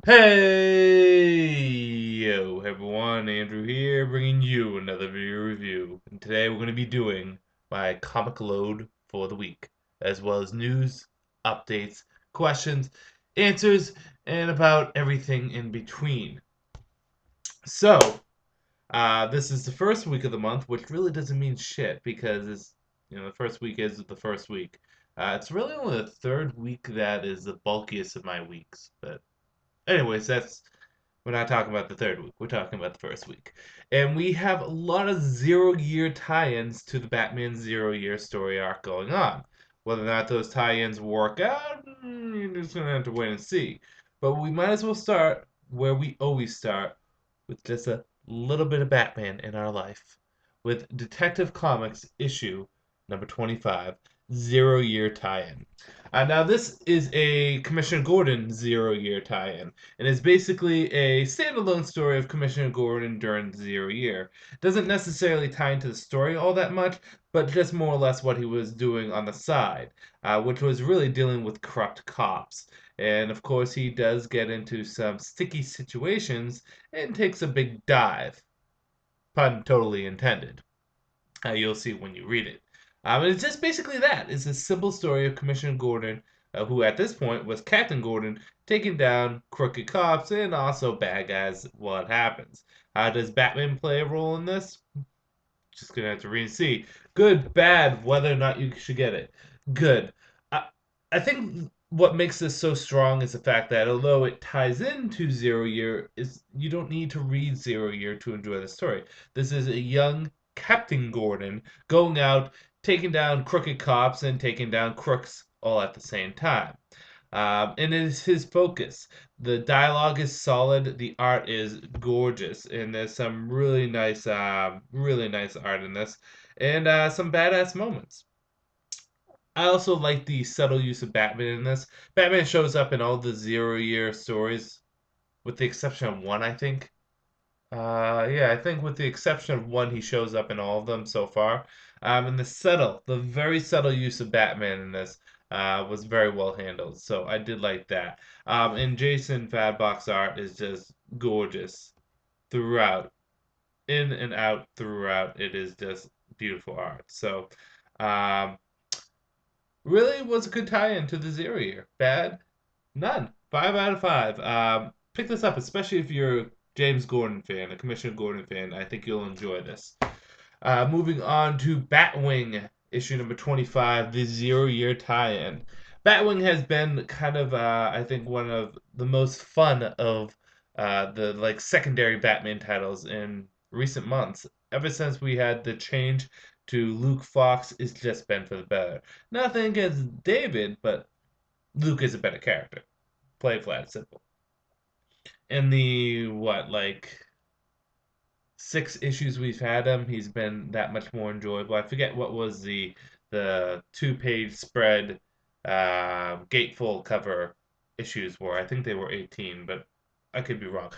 Hey, yo, everyone, Andrew here, bringing you another video review. And today we're going to be doing my comic load for the week, as well as news, updates, questions, answers, and about everything in between. So, this is the first week of the month, which really doesn't mean shit because the first week is the first week. It's really only the third week that is the bulkiest of my weeks, but anyways, we're not talking about the third week. We're talking about the first week. And we have a lot of zero-year tie-ins to the Batman zero-year story arc going on. Whether or not those tie-ins work out, you're just going to have to wait and see. But we might as well start where we always start, with just a little bit of Batman in our life. With Detective Comics issue number 25, zero-year tie-in. Now, this is a Commissioner Gordon zero-year tie-in, and it's basically a standalone story of Commissioner Gordon during the zero year. It doesn't necessarily tie into the story all that much, but just more or less what he was doing on the side, which was really dealing with corrupt cops. And of course, he does get into some sticky situations and takes a big dive. Pun totally intended. You'll see when you read it. And it's just basically that. It's a simple story of Commissioner Gordon, who at this point was Captain Gordon, taking down crooked cops and also bad guys while it happens. How does Batman play a role in this? Just gonna have to read and see. Good, bad, whether or not you should get it. Good. I, I think what makes this so strong is the fact that although it ties into Zero Year, is you don't need to read Zero Year to enjoy the story. This is a young Captain Gordon going out, taking down crooked cops and taking down crooks all at the same time. And it is his focus. The dialogue is solid. The art is gorgeous, and there's some really nice art in this, and some badass moments. I also like the subtle use of Batman in this. Batman shows up in all the zero-year stories, with the exception of one, I think. Yeah, I think with the exception of one, he shows up in all of them so far. And the very subtle use of Batman in this was very well handled. So I did like that. And Jason Fadbock's art is just gorgeous throughout, in and out throughout. It is just beautiful art. So, um, really was a good tie-in to the Zero Year. Bad? None. 5 out of 5. Pick this up, especially if you're a James Gordon fan, a Commissioner Gordon fan. I think you'll enjoy this. Moving on to Batwing, issue number 25, the zero-year tie-in. Batwing has been kind of, I think, one of the most fun of the like secondary Batman titles in recent months. Ever since we had the change to Luke Fox, it's just been for the better. Nothing against David, but Luke is a better character. Play flat and simple. In the what, like 6 issues we've had him, he's been that much more enjoyable. I forget what was the 2-page spread gatefold cover issues were. I think they were 18, but I could be wrong.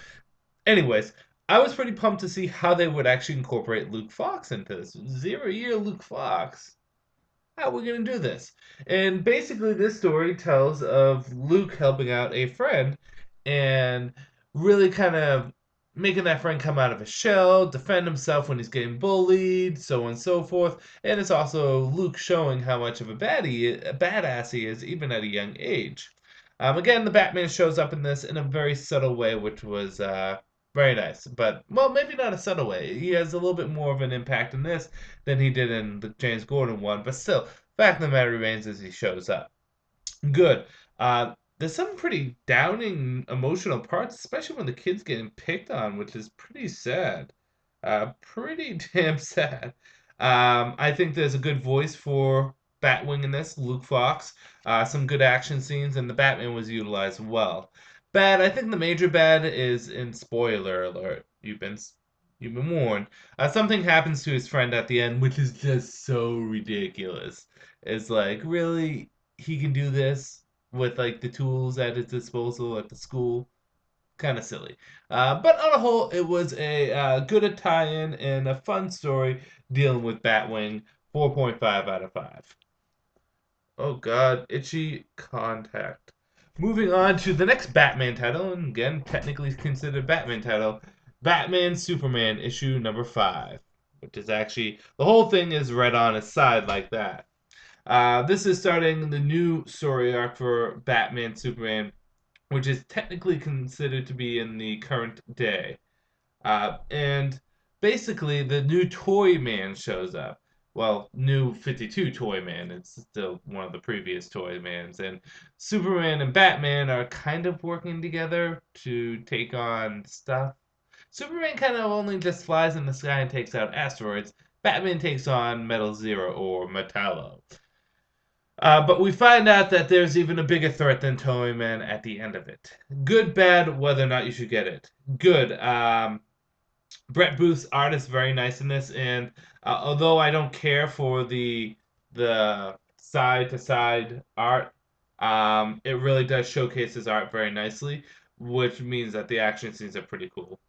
Anyways, I was pretty pumped to see how they would actually incorporate Luke Fox into this. Zero-year Luke Fox. How are we going to do this? And basically, this story tells of Luke helping out a friend and really kind of making that friend come out of his shell, defend himself when he's getting bullied, so on and so forth. And it's also Luke showing how much of a badass he is, even at a young age. Again, the Batman shows up in this in a very subtle way, which was very nice. But, well, maybe not a subtle way. He has a little bit more of an impact in this than he did in the James Gordon one. But still, fact of the matter remains is he shows up. Good. There's some pretty downing emotional parts, especially when the kid's getting picked on, which is pretty sad. Pretty damn sad. I think there's a good voice for Batwing in this, Luke Fox. Some good action scenes, and the Batman was utilized well. Bad, I think the major bad is in spoiler alert. You've been warned. Something happens to his friend at the end, which is just so ridiculous. It's like, really, he can do this with like the tools at his disposal at the school? Kind of silly. But on a whole, it was a good tie-in and a fun story dealing with Batwing. 4.5 out of 5. Oh God, itchy contact. Moving on to the next Batman title, and again, technically considered Batman title, Batman Superman issue number 5, which is actually, the whole thing is read on its side like that. This is starting the new story arc for Batman Superman, which is technically considered to be in the current day. And basically, the new Toy Man shows up. Well, new 52 Toy Man. It's still one of the previous Toy Mans. And Superman and Batman are kind of working together to take on stuff. Superman kind of only just flies in the sky and takes out asteroids. Batman takes on Metal Zero or Metallo. But we find out that there's even a bigger threat than Toy Man at the end of it. Good, bad, whether or not you should get it. Good. Brett Booth's art is very nice in this, and although I don't care for the side to side art, it really does showcase his art very nicely, which means that the action scenes are pretty cool.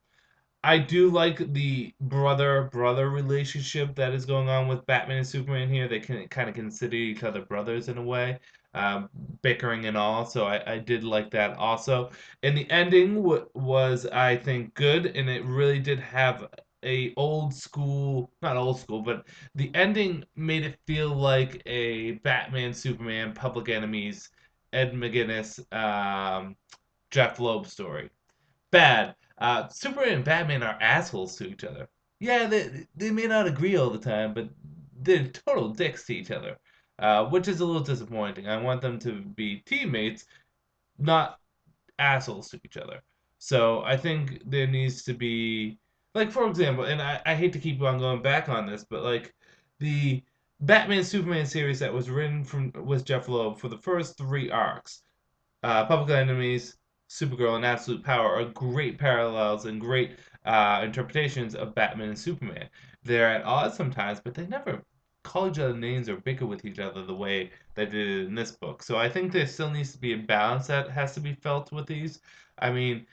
I do like the brother relationship that is going on with Batman and Superman here. They can kind of consider each other brothers in a way, um, bickering and all. So I did like that also. And the ending was, I think, good, and it really did have a old school, not old school, but the ending made it feel like a Batman Superman Public Enemies Ed McGuinness Jeff Loeb story. Bad. Superman and Batman are assholes to each other. Yeah, they may not agree all the time, but they're total dicks to each other, which is a little disappointing. I want them to be teammates, not assholes to each other. So I think there needs to be, like, for example, and I hate to keep on going back on this, but like the Batman Superman series that was written from with Jeff Loeb for the first 3 arcs, Public Enemies, Supergirl, and Absolute Power are great parallels and great interpretations of Batman and Superman. They're at odds sometimes, but they never call each other names or bicker with each other the way they did in this book. So I think there still needs to be a balance that has to be felt with these. I mean,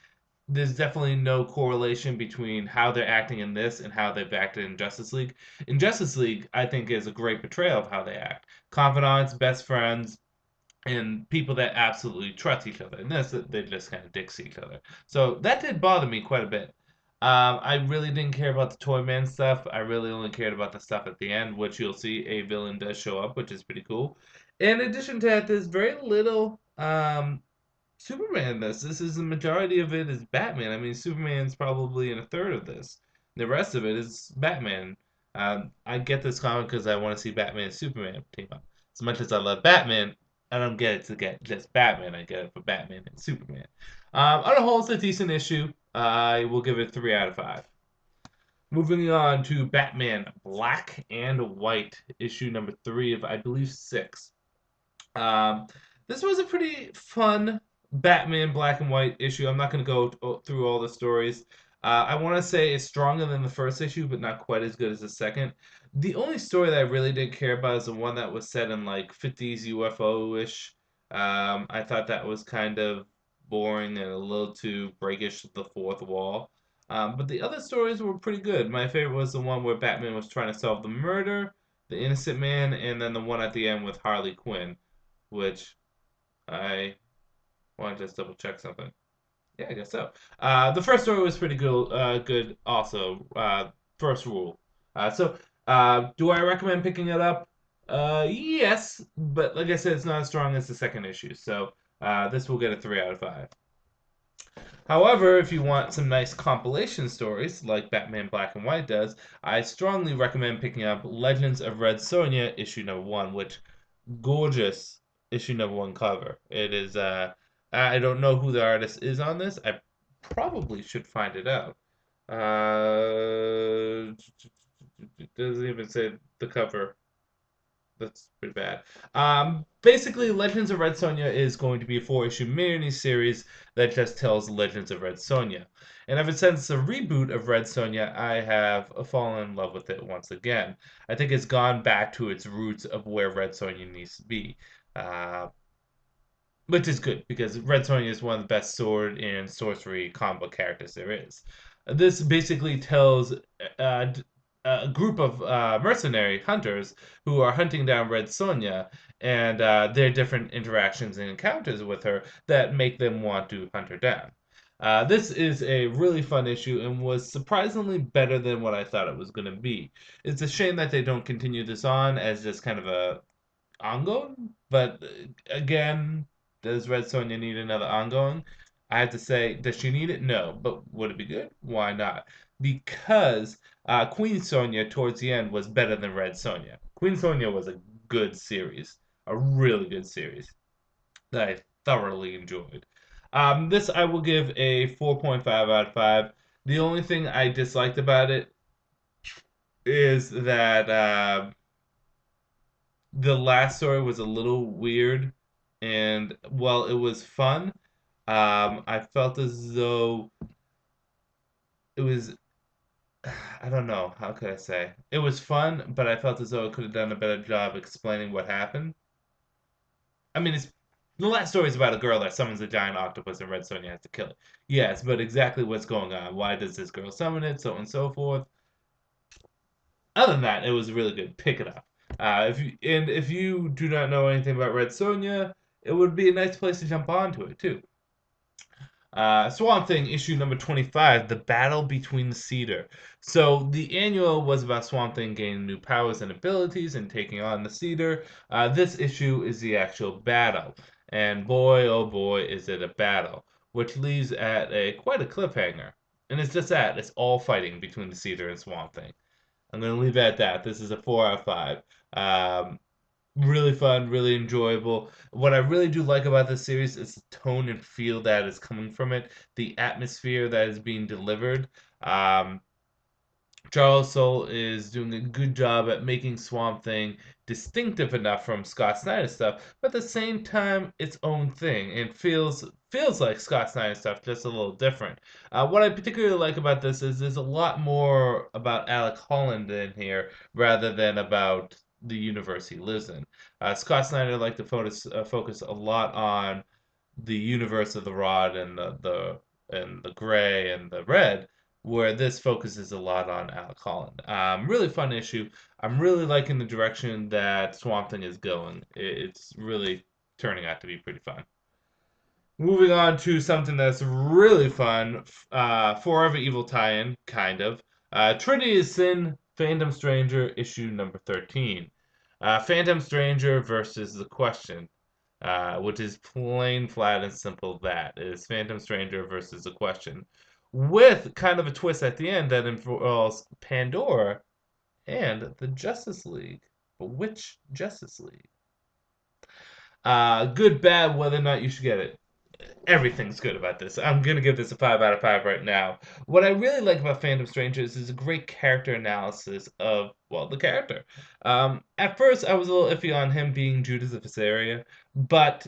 there's definitely no correlation between how they're acting in this and how they've acted in Justice League. In Justice League, I think is a great portrayal of how they act. Confidants, best friends, and people that absolutely trust each other. And this, they just kind of dicks each other. So that did bother me quite a bit. I really didn't care about the Toyman stuff. I really only cared about the stuff at the end, which you'll see a villain does show up, which is pretty cool. In addition to that, there's very little Superman in this. This is the majority of it is Batman. I mean, Superman's probably in a third of this. The rest of it is Batman. I get this comic because I want to see Batman and Superman team up. As much as I love Batman, I don't get it to get just Batman. I get it for Batman and Superman. On the whole, it's a decent issue. I will give it 3 out of 5. Moving on to Batman Black and White, issue number 3 of, I believe, 6. Um, this was a pretty fun Batman Black and White issue. I'm not going to go through all the stories. I want to say it's stronger than the first issue, but not quite as good as the second. The only story that I really didn't care about is the one that was set in like 50s UFO-ish. I thought that was kind of boring and a little too breakish the fourth wall. But the other stories were pretty good. My favorite was the one where Batman was trying to solve the murder, the innocent man, and then the one at the end with Harley Quinn, which I want to just double check something. Yeah, I guess so. The first story was pretty good. Good also. First rule. Do I recommend picking it up? Yes, but like I said, it's not as strong as the second issue. So this will get a 3 out of 5. However, if you want some nice compilation stories like Batman Black and White does, I strongly recommend picking up Legends of Red Sonja issue number 1, which gorgeous issue number 1 cover. It is I don't know who the artist is on this. I probably should find it out. It doesn't even say the cover. That's pretty bad. Basically, Legends of Red Sonja is going to be a 4-issue mini series that just tells Legends of Red Sonja. And ever since the reboot of Red Sonja, I have fallen in love with it once again. I think it's gone back to its roots of where Red Sonja needs to be. Which is good because Red Sonja is one of the best sword and sorcery combo characters there is. This basically tells a group of mercenary hunters who are hunting down Red Sonja, and their different interactions and encounters with her that make them want to hunt her down. This is a really fun issue and was surprisingly better than what I thought it was going to be. It's a shame that they don't continue this on as just kind of a ongoing, but again, does Red Sonja need another ongoing? I have to say, does she need it? No, but would it be good? Why not? Because Queen Sonja towards the end was better than Red Sonja. Queen Sonja was a good series, a really good series that I thoroughly enjoyed. This I will give a 4.5 out of 5. The only thing I disliked about it is that the last story was a little weird, and while it was fun, I felt as though it was. I don't know, how could I say? It was fun, but I felt as though it could have done a better job explaining what happened. I mean, it's the last story is about a girl that summons a giant octopus and Red Sonja has to kill it. Yes, but exactly what's going on? Why does this girl summon it? So on and so forth. Other than that, it was really good. Pick it up. If you do not know anything about Red Sonja, it would be a nice place to jump onto it too. Swamp Thing issue number 25, The Battle Between the Cedar. So the annual was about Swamp Thing gaining new powers and abilities and taking on the Cedar. This issue is the actual battle, and boy, oh boy, is it a battle, which leaves at quite a cliffhanger. And it's just that it's all fighting between the Cedar and Swamp Thing. I'm gonna leave it at that. This is a 4 out of 5. Really fun, really enjoyable. What I really do like about this series is the tone and feel that is coming from it, the atmosphere that is being delivered. Um, Charles Soule is doing a good job at making Swamp Thing distinctive enough from Scott Snyder's stuff, but at the same time, its own thing. It feels like Scott Snyder's stuff, just a little different. What I particularly like about this is there's a lot more about Alec Holland in here rather than about the universe he lives in. Scott Snyder liked to focus a lot on the universe of the Rod and the Gray and the Red, where this focuses a lot on Alec Holland. Really fun issue. I'm really liking the direction that Swamp Thing is going. It's really turning out to be pretty fun. Moving on to something that's really fun, Forever Evil tie-in, kind of. Trinity is Sin, Phantom Stranger, issue number 13. Phantom Stranger versus The Question, which is plain, flat, and simple. That is Phantom Stranger versus The Question, with kind of a twist at the end that involves Pandora and the Justice League. But which Justice League? Good, bad, whether or not you should get it. Everything's good about this. I'm gonna give this a 5 out of 5 right now. What I really like about Phantom Strangers is a great character analysis of, well, the character. At first, I was a little iffy on him being Judas of Caesarea, but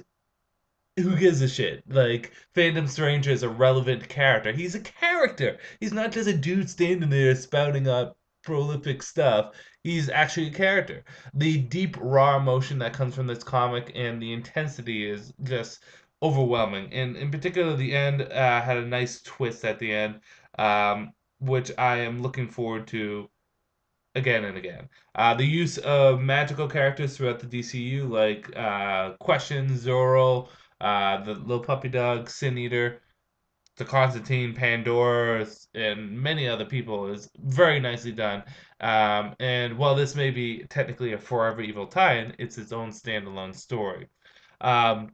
who gives a shit? Like, Phantom Stranger is a relevant character. He's a character. He's not just a dude standing there spouting up prolific stuff. He's actually a character. The deep, raw emotion that comes from this comic and the intensity is just overwhelming. And in particular, the end had a nice twist at the end, which I am looking forward to again and again. The use of magical characters throughout the DCU, like Question, Zorro, the little puppy dog, Sin Eater, the Constantine, Pandora, and many other people, is very nicely done. And while this may be technically a Forever Evil tie-in, it's its own standalone story. Um,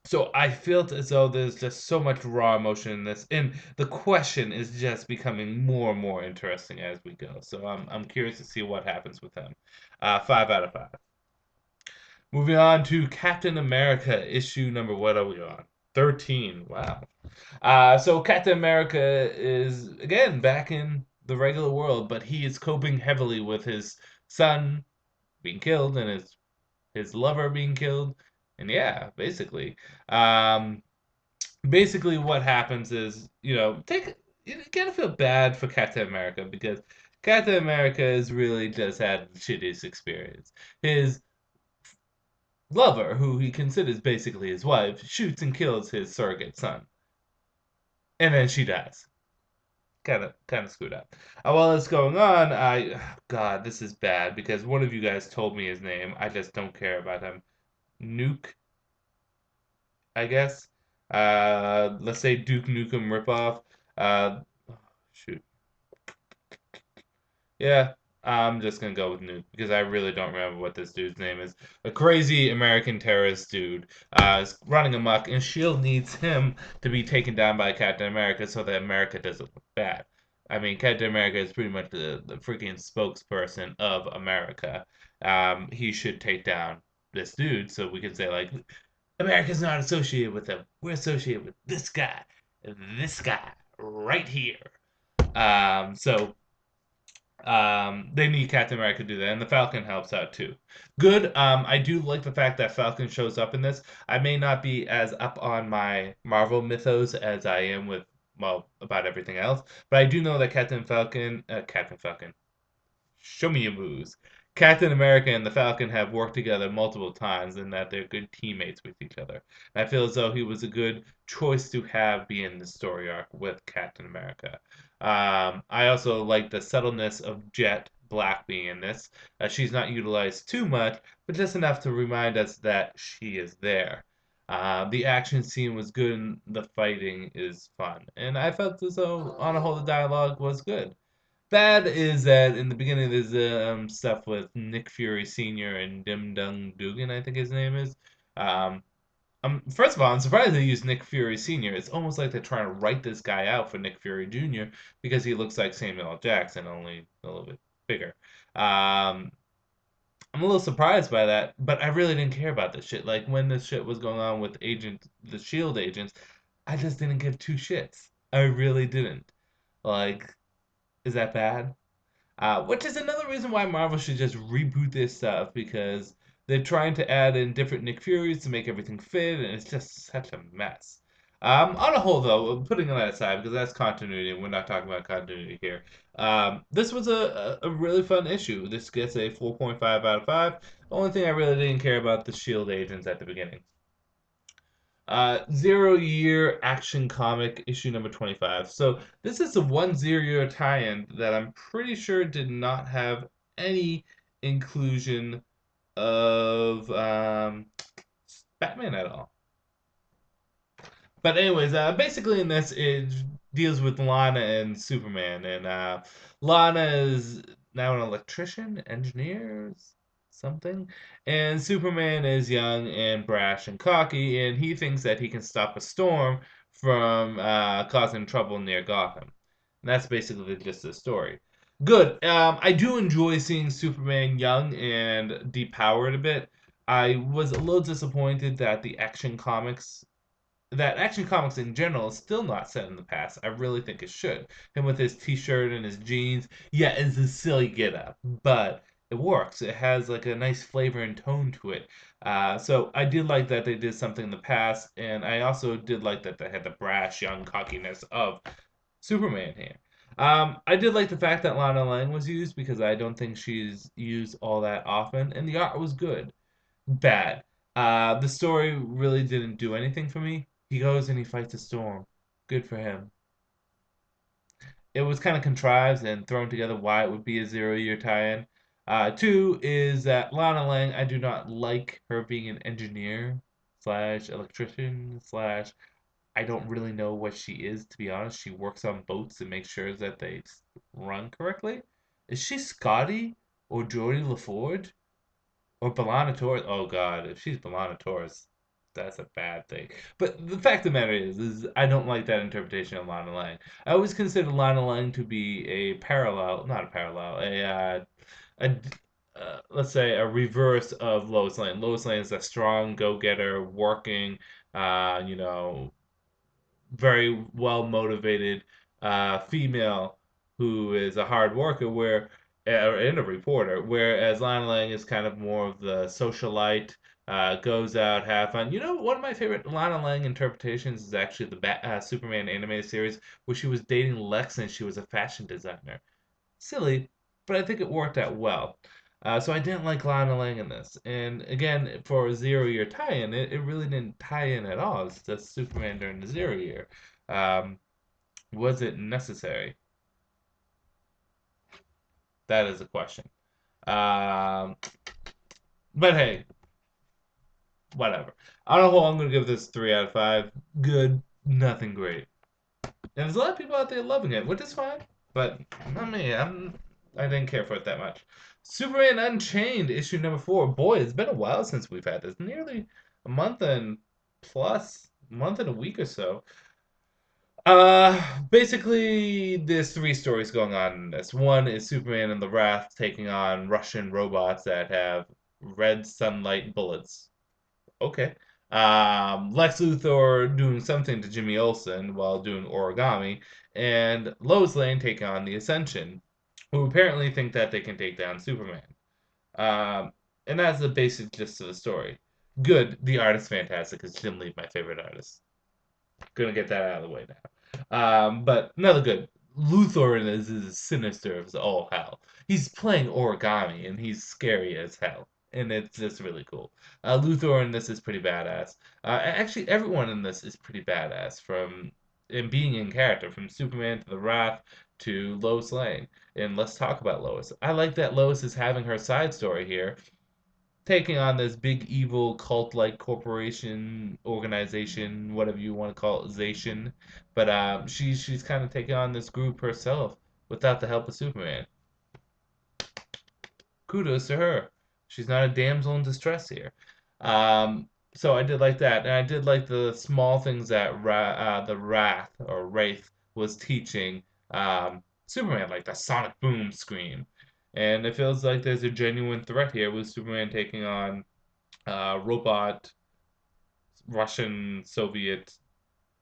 so I felt as though there's just so much raw emotion in this, and the question is just becoming more and more interesting as we go. So I'm curious to see what happens with him. 5 out of 5. Moving on to Captain America issue number, what are we on? 13. Wow. So Captain America is again back in the regular world, but he is coping heavily with his son being killed and his lover being killed, and yeah, um, basically what happens is, you gotta feel bad for Captain America because Captain America has really just had the shittiest experience. His lover, who he considers basically his wife, shoots and kills his surrogate son, and then she dies. kind of screwed up. While it's going on, God, this is bad because one of you guys told me his name. I just don't care about him. Nuke, I guess. Let's say Duke Nukem ripoff. Uh, Shoot. Yeah, I'm just gonna go with Nuke because I really don't remember what this dude's name is. A crazy American terrorist dude is running amok, and Shield needs him to be taken down by Captain America so that America doesn't look bad. I mean, Captain America is pretty much the freaking spokesperson of America. He should take down this dude so we can say like, America's not associated with him. We're associated with this guy right here. They need Captain America to do that, and the Falcon helps out too. Good. I do like the fact that Falcon shows up in this. I may not be as up on my Marvel mythos as I am with, well, about everything else, but I do know that Captain Falcon, show me your moves. Captain America and the Falcon have worked together multiple times and that they're good teammates with each other. And I feel as though he was a good choice to have be in the story arc with Captain America. I also like the subtleness of Jet Black being in this. She's not utilized too much, but just enough to remind us that she is there. The action scene was good and the fighting is fun. And I felt as though, on a whole, the dialogue was good. Bad is that in the beginning there's stuff with Nick Fury Sr. and Dim Dung Dugan, I think his name is. Um, First of all, I'm surprised they used Nick Fury Sr. It's almost like they're trying to write this guy out for Nick Fury Jr. because he looks like Samuel L. Jackson, only a little bit bigger. Um, I'm a little surprised by that, but I really didn't care about this shit. Like when this shit was going on with the Shield agents, I just didn't give two shits. I really didn't. Like, is that bad? Which is another reason why Marvel should just reboot this stuff because they're trying to add in different Nick Furies to make everything fit, and it's just such a mess. On a whole, though, putting that aside because that's continuity, and we're not talking about continuity here. This was a really fun issue. This gets a 4.5 out of 5. The only thing I really didn't care about the Shield agents at the beginning. Zero Year Action Comic issue number 25. So this is a 1 0 year tie-in that I'm pretty sure did not have any inclusion of Batman at all. But anyways, basically in this it deals with Lana and Superman, and Lana is now an electrician, engineer, something, and Superman is young and brash and cocky, and he thinks that he can stop a storm from causing trouble near Gotham. And that's basically just the story. Good. I do enjoy seeing Superman young and depowered a bit. I was a little disappointed that Action Comics in general is still not set in the past. I really think it should. Him with his T-shirt and his jeans. Yeah, it's a silly get-up, but it works. It has like a nice flavor and tone to it. So I did like that they did something in the past, and I also did like that they had the brash, young cockiness of Superman here. I did like the fact that Lana Lang was used because I don't think she's used all that often, and the art was good. Bad. The story really didn't do anything for me. He goes and he fights a storm. Good for him. It was kind of contrived and thrown together why it would be a 0 year tie-in. Two is that Lana Lang, I do not like her being an engineer slash electrician slash. I don't really know what she is, to be honest. She works on boats and makes sure that they run correctly. Is she Scotty or Geordie LaForge? Or Bellana Torres. Oh God, if she's Bellana Torres, that's a bad thing. But the fact of the matter is I don't like that interpretation of Lana Lang. I always consider Lana Lang to be a parallel, not a parallel, a let's say a reverse of Lois Lane. Lois Lane is a strong go-getter, working, you know, very well motivated female who is a hard worker and a reporter, whereas Lana Lang is kind of more of the socialite, goes out, have fun. You know, one of my favorite Lana Lang interpretations is actually the Superman animated series where she was dating Lex and she was a fashion designer. Silly, but I think it worked out well. So I didn't like Lana Lang in this. And again, for a 0 year tie-in, it really didn't tie in at all. It's just Superman during the 0 year. Um, was it necessary? That is a question. Um, but hey, whatever. On a whole, I'm gonna give this 3 out of 5. Good, nothing great. And there's a lot of people out there loving it, which is fine. But not me. I didn't care for it that much. Superman Unchained, issue number 4. Boy, it's been a while since we've had this. Nearly a month and plus, a month and a week or so. Basically, there's 3 stories going on in this. One is Superman and the Wrath taking on Russian robots that have red sunlight bullets. Okay. Lex Luthor doing something to Jimmy Olsen while doing origami, and Lois Lane taking on the Ascension, who apparently think that they can take down Superman. Um, and that's the basic gist of the story. Good. The art is fantastic. It's Jim Lee, my favorite artist. Gonna get that out of the way now. But another good. Luthor is sinister as all hell. He's playing origami and he's scary as hell. And it's just really cool. Luthor in this is pretty badass. Actually, everyone in this is pretty badass from in being in character, from Superman to the Wrath to Lois Lane. And let's talk about Lois. I like that Lois is having her side story here, taking on this big evil cult-like corporation organization, whatever you want to call it, Zation. But she's kind of taking on this group herself without the help of Superman. Kudos to her. She's not a damsel in distress here. So I did like that, and I did like the small things that the Wrath or Wraith was teaching Superman, like the sonic boom scream. And it feels like there's a genuine threat here with Superman taking on robot Russian Soviet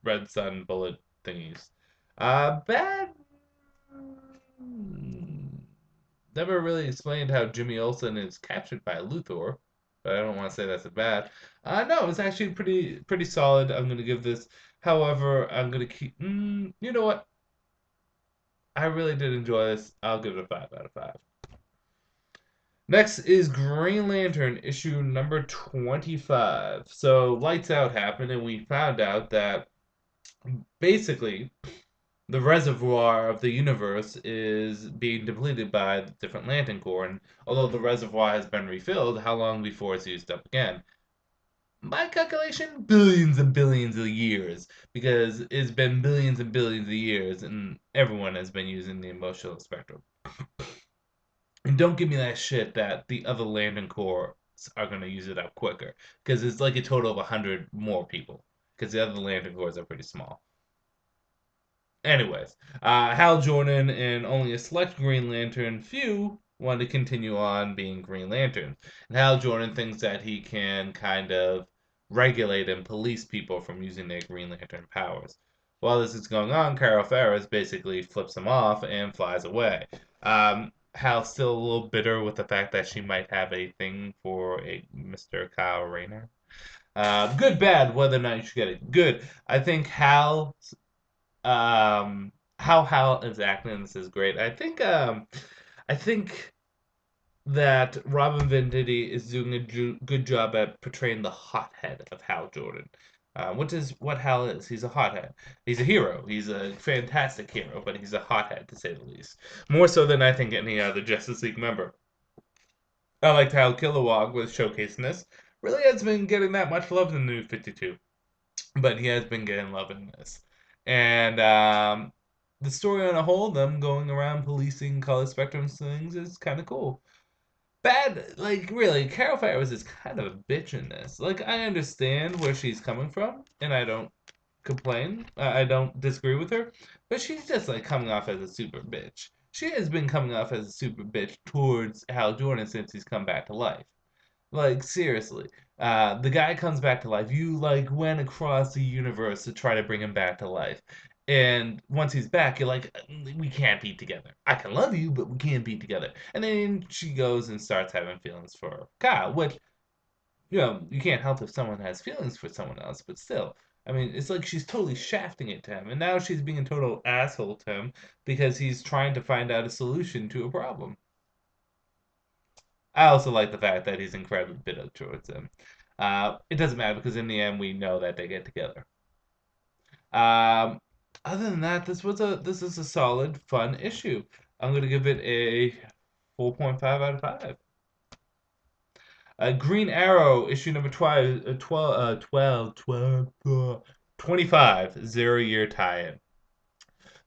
red sun bullet thingies. Bad. Never really explained how Jimmy Olsen is captured by Luthor, but I don't want to say that's a bad. No, it's actually pretty solid. I'm gonna give this. However, I'm gonna keep. You know what? I really did enjoy this. I'll give it a 5 out of 5. Next is Green Lantern issue number 25. So Lights Out happened, and we found out that basically the reservoir of the universe is being depleted by the different Lantern Corps. And although the reservoir has been refilled, how long before it's used up again? My calculation, billions and billions of years, because it's been billions and billions of years, and everyone has been using the emotional spectrum. And don't give me that shit that the other Lantern Corps are going to use it up quicker, because it's like a total of 100 more people, because the other Lantern Corps are pretty small. Anyways, Hal Jordan and only a select Green Lantern few want to continue on being Green Lanterns. And Hal Jordan thinks that he can kind of regulate and police people from using their Green Lantern powers. While this is going on, Carol Ferris basically flips him off and flies away. Hal's still a little bitter with the fact that she might have a thing for a Mr. Kyle Rayner. Good, bad, whether or not you should get it. Good. I think how Hal is acting in this is great. I think that Robin Venditti is doing a good job at portraying the hothead of Hal Jordan, which is what Hal is. He's a hothead. He's a hero. He's a fantastic hero, but he's a hothead to say the least. More so than I think any other Justice League member. I liked how Kilowog was showcasing this. Really has been getting that much love in the New 52, but he has been getting love in this. And the story on a whole, them going around policing color spectrum things, is kind of cool. Bad, like, really, Carol Ferris is kind of a bitch in this. Like, I understand where she's coming from, and I don't complain. I don't disagree with her, but she's just, like, coming off as a super bitch. She has been coming off as a super bitch towards Hal Jordan since he's come back to life. Like, seriously. The guy comes back to life. You, like, went across the universe to try to bring him back to life. And once he's back, you're like, we can't be together. I can love you, but we can't be together. And then she goes and starts having feelings for Kyle, which, you can't help if someone has feelings for someone else, but still. I mean, it's like she's totally shafting it to him. And now she's being a total asshole to him because he's trying to find out a solution to a problem. I also like the fact that he's incredibly bitter towards him. It doesn't matter because in the end we know that they get together. Um, Other than that, this is a solid, fun issue. I'm gonna give it a 4.5 out of 5. Green Arrow, issue number 25, 0-year tie-in.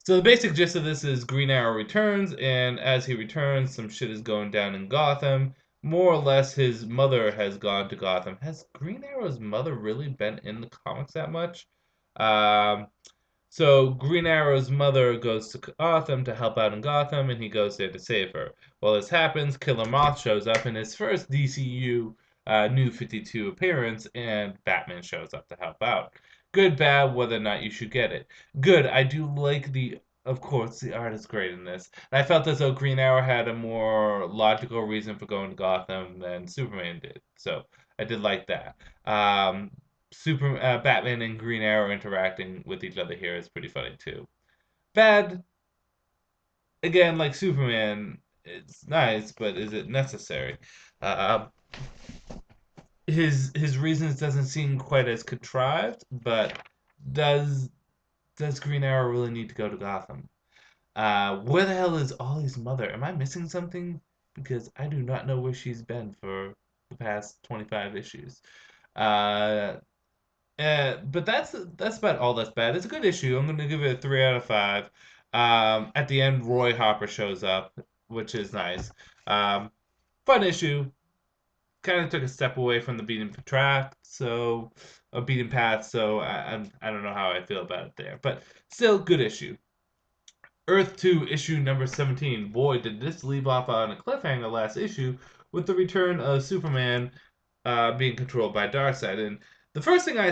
So the basic gist of this is Green Arrow returns, and as he returns, some shit is going down in Gotham. More or less, his mother has gone to Gotham. Has Green Arrow's mother really been in the comics that much? Um, so Green Arrow's mother goes to Gotham to help out in Gotham, and he goes there to save her. While this happens, Killer Moth shows up in his first DCU New 52 appearance, and Batman shows up to help out. Good, bad, whether or not you should get it. Good, I do like of course, the art is great in this. And I felt as though Green Arrow had a more logical reason for going to Gotham than Superman did. So I did like that. Batman and Green Arrow interacting with each other here is pretty funny too. Bad, again, like Superman, it's nice, but is it necessary? Uh, his reasons doesn't seem quite as contrived, but does does Green Arrow really need to go to Gotham? Where the hell is Ollie's mother? Am I missing something? Because I do not know where she's been for the past 25 issues. Uh, but that's about all that's bad. It's a good issue. I'm gonna give it a 3 out of 5. At the end, Roy Hopper shows up, which is nice. Um, Fun issue. Kind of took a step away from the beaten track, so a beaten path. So I don't know how I feel about it there, but still good issue. Earth 2 issue number 17. Boy, did this leave off on a cliffhanger last issue with the return of Superman being controlled by Darkseid. And the first thing I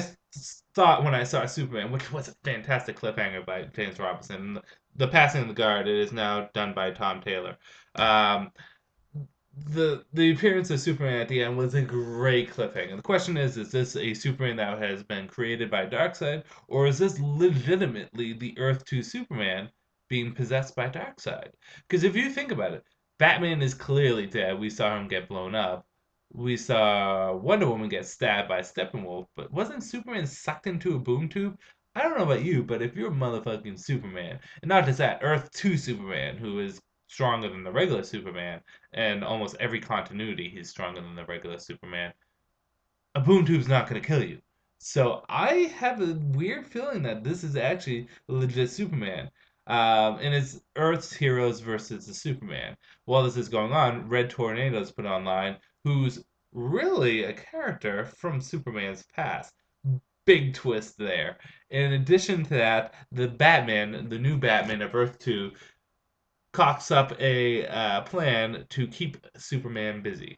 thought when I saw Superman, which was a fantastic cliffhanger by James Robinson, the passing of the guard, it is now done by Tom Taylor. Um, the appearance of Superman at the end was a great cliffhanger. The question is this a Superman that has been created by Darkseid, or is this legitimately the Earth 2 Superman being possessed by Darkseid? Because if you think about it, Batman is clearly dead. We saw him get blown up. We saw Wonder Woman get stabbed by Steppenwolf, but wasn't Superman sucked into a boom tube? I don't know about you, but if you're motherfucking Superman, and not just that, Earth 2 Superman, who is stronger than the regular Superman, and almost every continuity he's stronger than the regular Superman, a boom tube's not going to kill you. So I have a weird feeling that this is actually legit Superman. And it's Earth's heroes versus the Superman. While this is going on, Red Tornado's put online, who's really a character from Superman's past. Big twist there. In addition to that, the new Batman of Earth 2, cocks up a plan to keep Superman busy.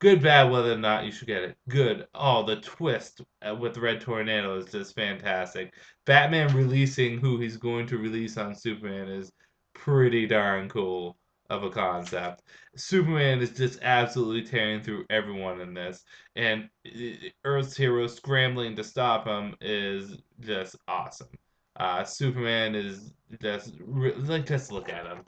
Good, bad, whether or not you should get it. Good. Oh, the twist with Red Tornado is just fantastic. Batman releasing who he's going to release on Superman is pretty darn cool of a concept. Superman is just absolutely tearing through everyone in this, and Earth's heroes scrambling to stop him is just awesome. Superman is just look at him.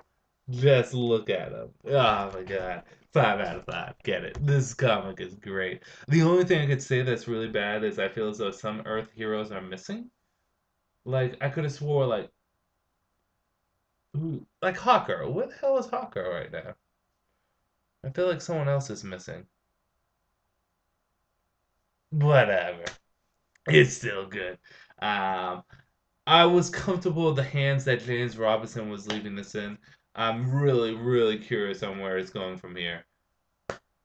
Just look at him. Oh my god. 5 out of 5. Get it. This comic is great. The only thing I could say that's really bad is I feel as though some Earth heroes are missing. Like, I could have swore, like, ooh, like Hawker. Where the hell is Hawker right now? I feel like someone else is missing. Whatever. It's still good. Um, I was comfortable with the hands that James Robinson was leaving this in. I'm really, really curious on where it's going from here.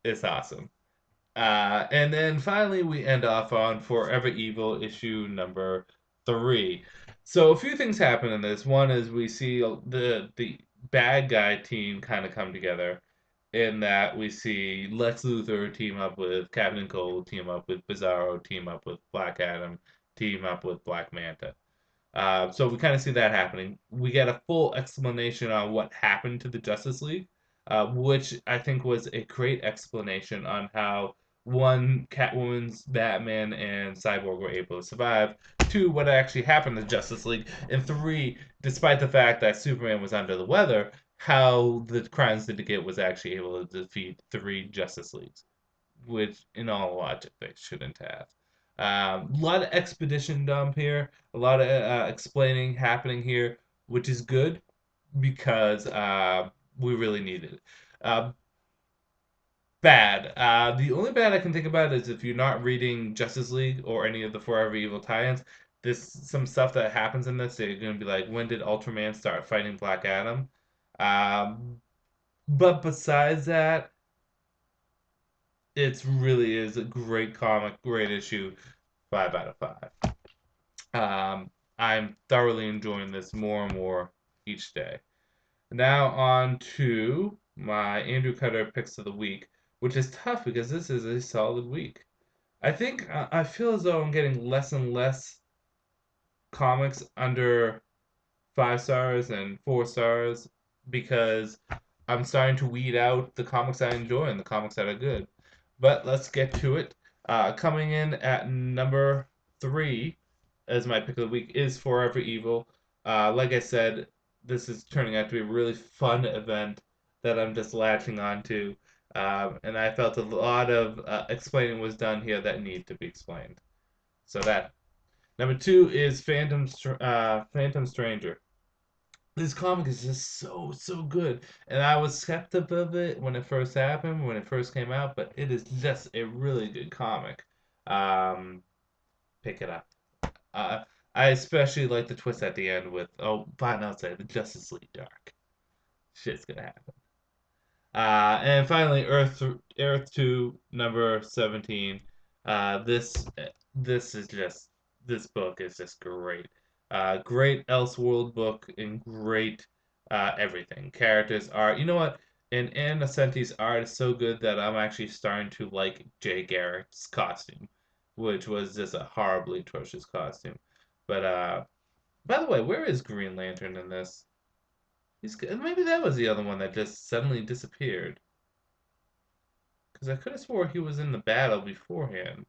It's awesome. And then finally, we end off on Forever Evil issue number 3. So a few things happen in this. One is we see the bad guy team kind of come together. In that we see Lex Luthor team up with Captain Cold, team up with Bizarro, team up with Black Adam, team up with Black Manta. So we kind of see that happening. We get a full explanation on what happened to the Justice League, which I think was a great explanation on how one, Catwoman's Batman and Cyborg were able to survive. Two, what actually happened to Justice League. And three, despite the fact that Superman was under the weather, how the Crime Syndicate was actually able to defeat 3 Justice Leagues, which in all logic they shouldn't have. A lot of expedition dump here, a lot of explaining happening here, which is good because we really need it. Bad. The only bad I can think about is if you're not reading Justice League or any of the Forever Evil tie-ins. This some stuff that happens in this. They're gonna be like, when did Ultraman start fighting Black Adam? But besides that, it really is a great comic, great issue. 5 out of 5. I'm thoroughly enjoying this more and more each day. Now on to my Andrewcutter picks of the week, which is tough because this is a solid week. I think I feel as though I'm getting less and less comics under 5 stars and 4 stars because I'm starting to weed out the comics I enjoy and the comics that are good. But let's get to it. Coming in at number 3 as my pick of the week is Forever Evil. Like I said, this is turning out to be a really fun event that I'm just latching on to. And I felt a lot of explaining was done here that need to be explained. So that. Number 2 is Phantom Stranger. This comic is just so good, and I was skeptical of it when it first happened, when it first came out, but it is just a really good comic. Um, Pick it up. Uh, I especially like the twist at the end with, oh, fine, I'll say the Justice League Dark. Shit's gonna happen. And finally, Earth 2, number 17. This is just this book is just great. Great Elseworld book and great everything. Characters are, you know what? And Ann Nocenti's art is so good that I'm actually starting to like Jay Garrick's costume, which was just a horribly atrocious costume. But by the way, where is Green Lantern in this? Maybe that was the other one that just suddenly disappeared. Because I could have swore he was in the battle beforehand.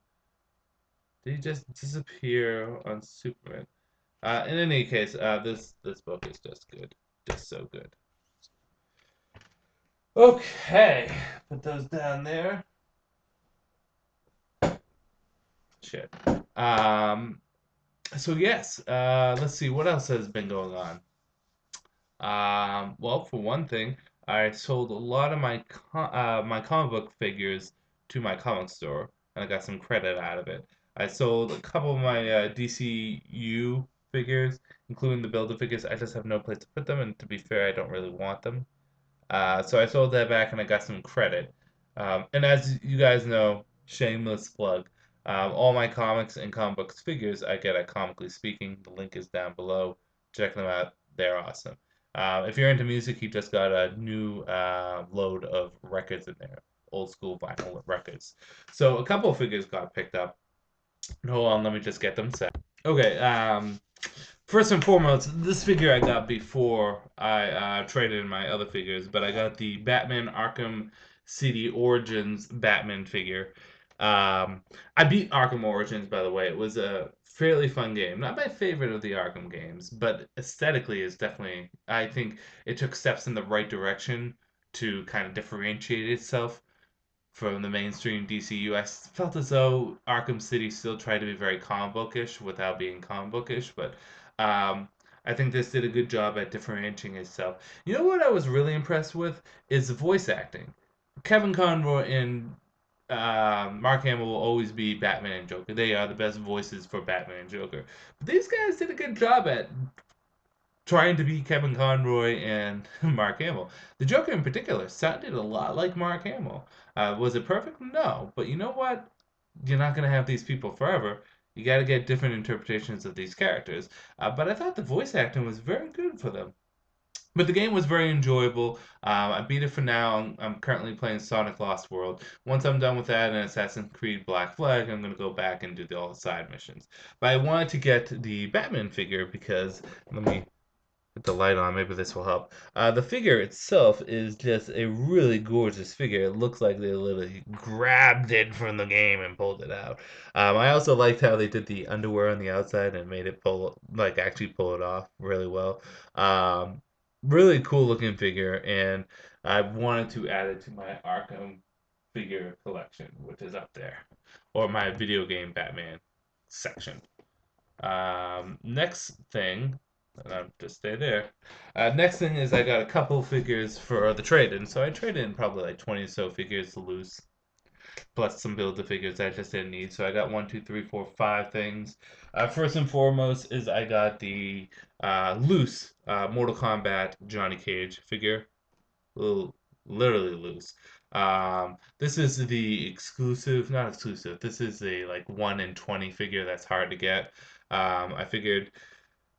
Did he just disappear on Superman? In any case, this book is just good, just so good. Okay, put those down there. Shit. So yes, let's see what else has been going on. Well, for one thing, I sold a lot of my comic book figures to my comic store, and I got some credit out of it. I sold a couple of my DCU figures, including the Builder figures. I just have no place to put them, and to be fair, I don't really want them. So I sold that back, and I got some credit. And as you guys know, shameless plug. All my comics and comic books figures I get at Comically Speaking. The link is down below. Check them out. They're awesome. If you're into music, he just got a new load of records in there, old school vinyl records. So a couple of figures got picked up. Hold on, let me just get them set. Okay, first and foremost, this figure I got before I traded in my other figures, but I got the Batman Arkham City Origins Batman figure. I beat Arkham Origins, by the way. It was a fairly fun game. Not my favorite of the Arkham games, but aesthetically is definitely, I think it took steps in the right direction to kind of differentiate itself from the mainstream DCU. I felt as though Arkham City still tried to be very comic bookish without being comic bookish, but um, I think this did a good job at differentiating itself. You know what I was really impressed with is the voice acting. Kevin Conroy and Mark Hamill will always be Batman and Joker. They are the best voices for Batman and Joker. But these guys did a good job at trying to be Kevin Conroy and Mark Hamill. The Joker in particular sounded a lot like Mark Hamill. Was it perfect? No. But you know what? You're not going to have these people forever. You got to get different interpretations of these characters. But I thought the voice acting was very good for them. But the game was very enjoyable. I beat it for now. I'm currently playing Sonic Lost World. Once I'm done with that and Assassin's Creed Black Flag, I'm going to go back and do all the side missions. But I wanted to get the Batman figure because, let me put the light on, maybe this will help. The figure itself is just a really gorgeous figure. It looks like they literally grabbed it from the game and pulled it out. I also liked how they did the underwear on the outside and made it actually pull it off really well. Really cool looking figure, and I wanted to add it to my Arkham figure collection, which is up there, or my video game Batman section. Next thing and I'll just stay there. Next thing is I got a couple figures for the trade-in. So I traded in probably like 20 or so figures loose, plus some build the figures I just didn't need. So I got one, two, three, four, five things. First and foremost is I got the loose Mortal Kombat Johnny Cage figure, little, literally loose. This is the exclusive, not exclusive. This is a like 1 in 20 figure that's hard to get. I figured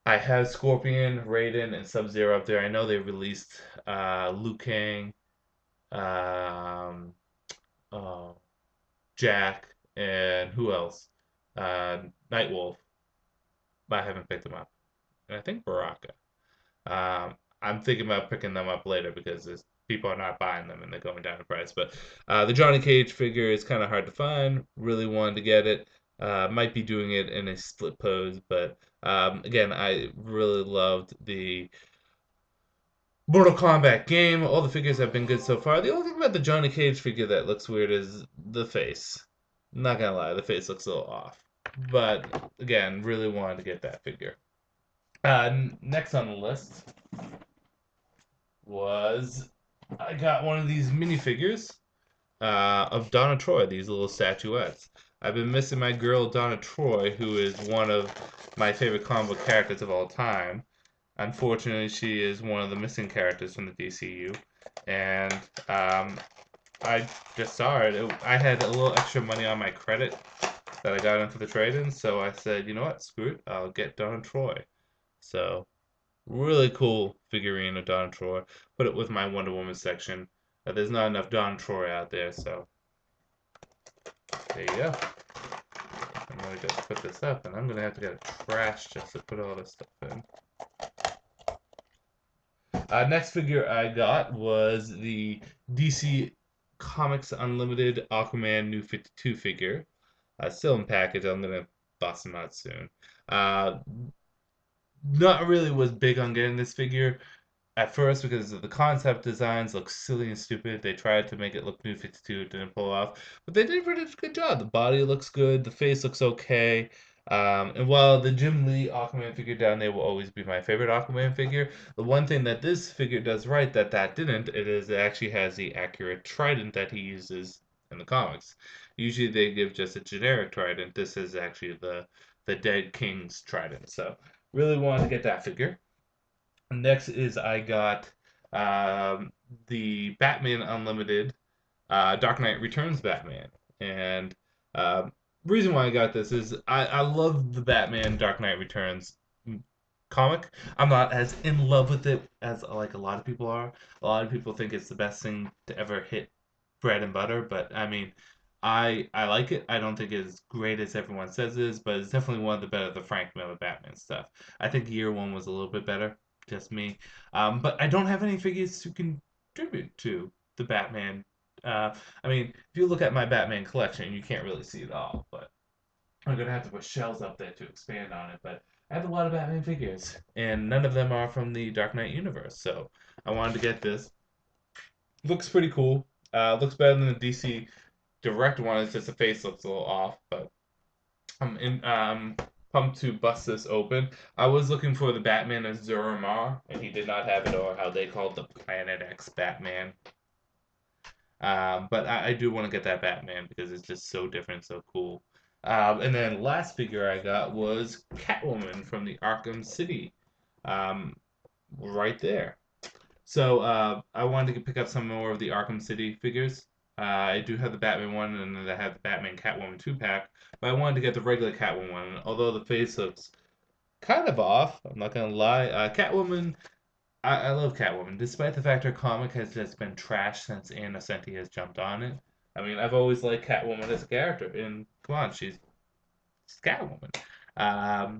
I have Scorpion, Raiden, and Sub Zero up there. I know they released Liu Kang, um, uh, Jack, and who else? Nightwolf, but I haven't picked them up. And I think Baraka. I'm thinking about picking them up later because people are not buying them and they're going down in price. But the Johnny Cage figure is kind of hard to find. Really wanted to get it. Might be doing it in a split pose, but again, I really loved the Mortal Kombat game. All the figures have been good so far. The only thing about the Johnny Cage figure that looks weird is the face. I'm not gonna lie, the face looks a little off. But again, really wanted to get that figure. Next on the list was I got one of these minifigures of Donna Troy, these little statuettes. I've been missing my girl Donna Troy, who is one of my favorite comic book characters of all time. Unfortunately, she is one of the missing characters from the DCU, and I just saw it. I had a little extra money on my credit that I got in for the trade-in, so I said, you know what, screw it, I'll get Donna Troy. So really cool figurine of Don Troy. Put it with my Wonder Woman section. There's not enough Don Troy out there, so there you go. I'm gonna just put this up, and I'm gonna have to get a trash just to put all this stuff in. Next figure I got was the DC Comics Unlimited Aquaman New 52 figure. Still in package. I'm gonna bust them out soon. Not really was big on getting this figure at first because the concept designs look silly and stupid. They tried to make it look New 52, it didn't pull off, but they did a pretty good job. The body looks good, the face looks okay. And while the Jim Lee Aquaman figure down there will always be my favorite Aquaman figure, the one thing that this figure does right that didn't, it actually has the accurate trident that he uses in the comics. Usually they give just a generic trident. This is actually the Dead King's trident. So really wanted to get that figure. Next is I got the Batman Unlimited Dark Knight Returns Batman. And reason why I got this is I love the Batman Dark Knight Returns comic. I'm not as in love with it as like a lot of people are. A lot of people think it's the best thing to ever hit bread and butter, but I mean, I like it. I don't think it's as great as everyone says it is, but it's definitely one of the better the Frank Miller Batman stuff. I think year one was a little bit better, just me. But I don't have any figures to contribute to the Batman. I mean, if you look at my Batman collection, you can't really see it all, but I'm gonna have to put shelves up there to expand on it. But I have a lot of Batman figures, and none of them are from the Dark Knight universe. So I wanted to get this. Looks pretty cool. Looks better than the DC direct one. It's just the face looks a little off, but I'm pumped to bust this open. I was looking for the Batman of Zuramar, and he did not have it, or how they called the Planet X Batman. But I do want to get that Batman because it's just so different, so cool. And then last figure I got was Catwoman from the Arkham City, um, right there. So I wanted to pick up some more of the Arkham City figures. I do have the Batman one, and then I have the Batman Catwoman 2-pack, but I wanted to get the regular Catwoman one. Although the face looks kind of off, I'm not gonna lie. Catwoman, I love Catwoman, despite the fact her comic has just been trashed since Ann Nocenti has jumped on it. I mean, I've always liked Catwoman as a character, and come on, she's Catwoman.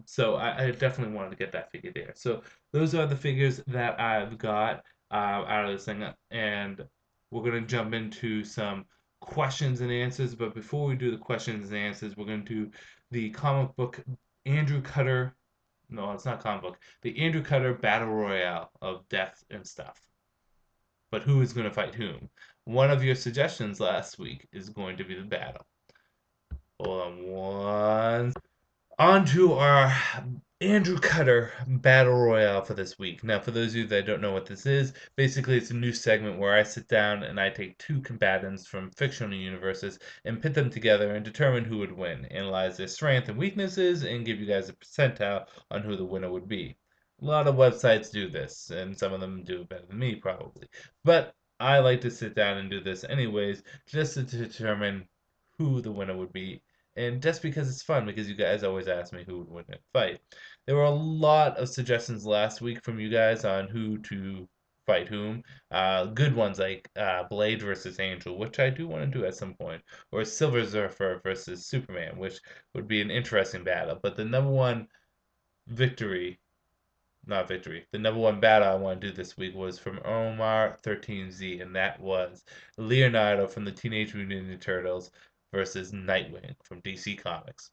So I definitely wanted to get that figure there. So those are the figures that I've got out of this thing, and we're gonna jump into some questions and answers. But before we do the questions and answers, we're gonna do the comic book Andrewcutter. No, it's not comic book. The Andrewcutter Battle Royale of death and stuff. But who is gonna fight whom? One of your suggestions last week is going to be the battle. Hold on one. On to our Andrewcutter Battle Royale for this week. Now, for those of you that don't know what this is, basically it's a new segment where I sit down and I take two combatants from fictional universes and pit them together and determine who would win, analyze their strengths and weaknesses, and give you guys a percentile on who the winner would be. A lot of websites do this, and some of them do it better than me, probably. But I like to sit down and do this anyways, just to determine who the winner would be. And just because it's fun, because you guys always ask me who would win a fight. There were a lot of suggestions last week from you guys on who to fight whom. Good ones like Blade versus Angel, which I do want to do at some point, or Silver Surfer versus Superman, which would be an interesting battle. But the number one victory, not victory, the number one battle I want to do this week was from Omar 13Z, and that was Leonardo from the Teenage Mutant Ninja Turtles versus Nightwing from DC Comics,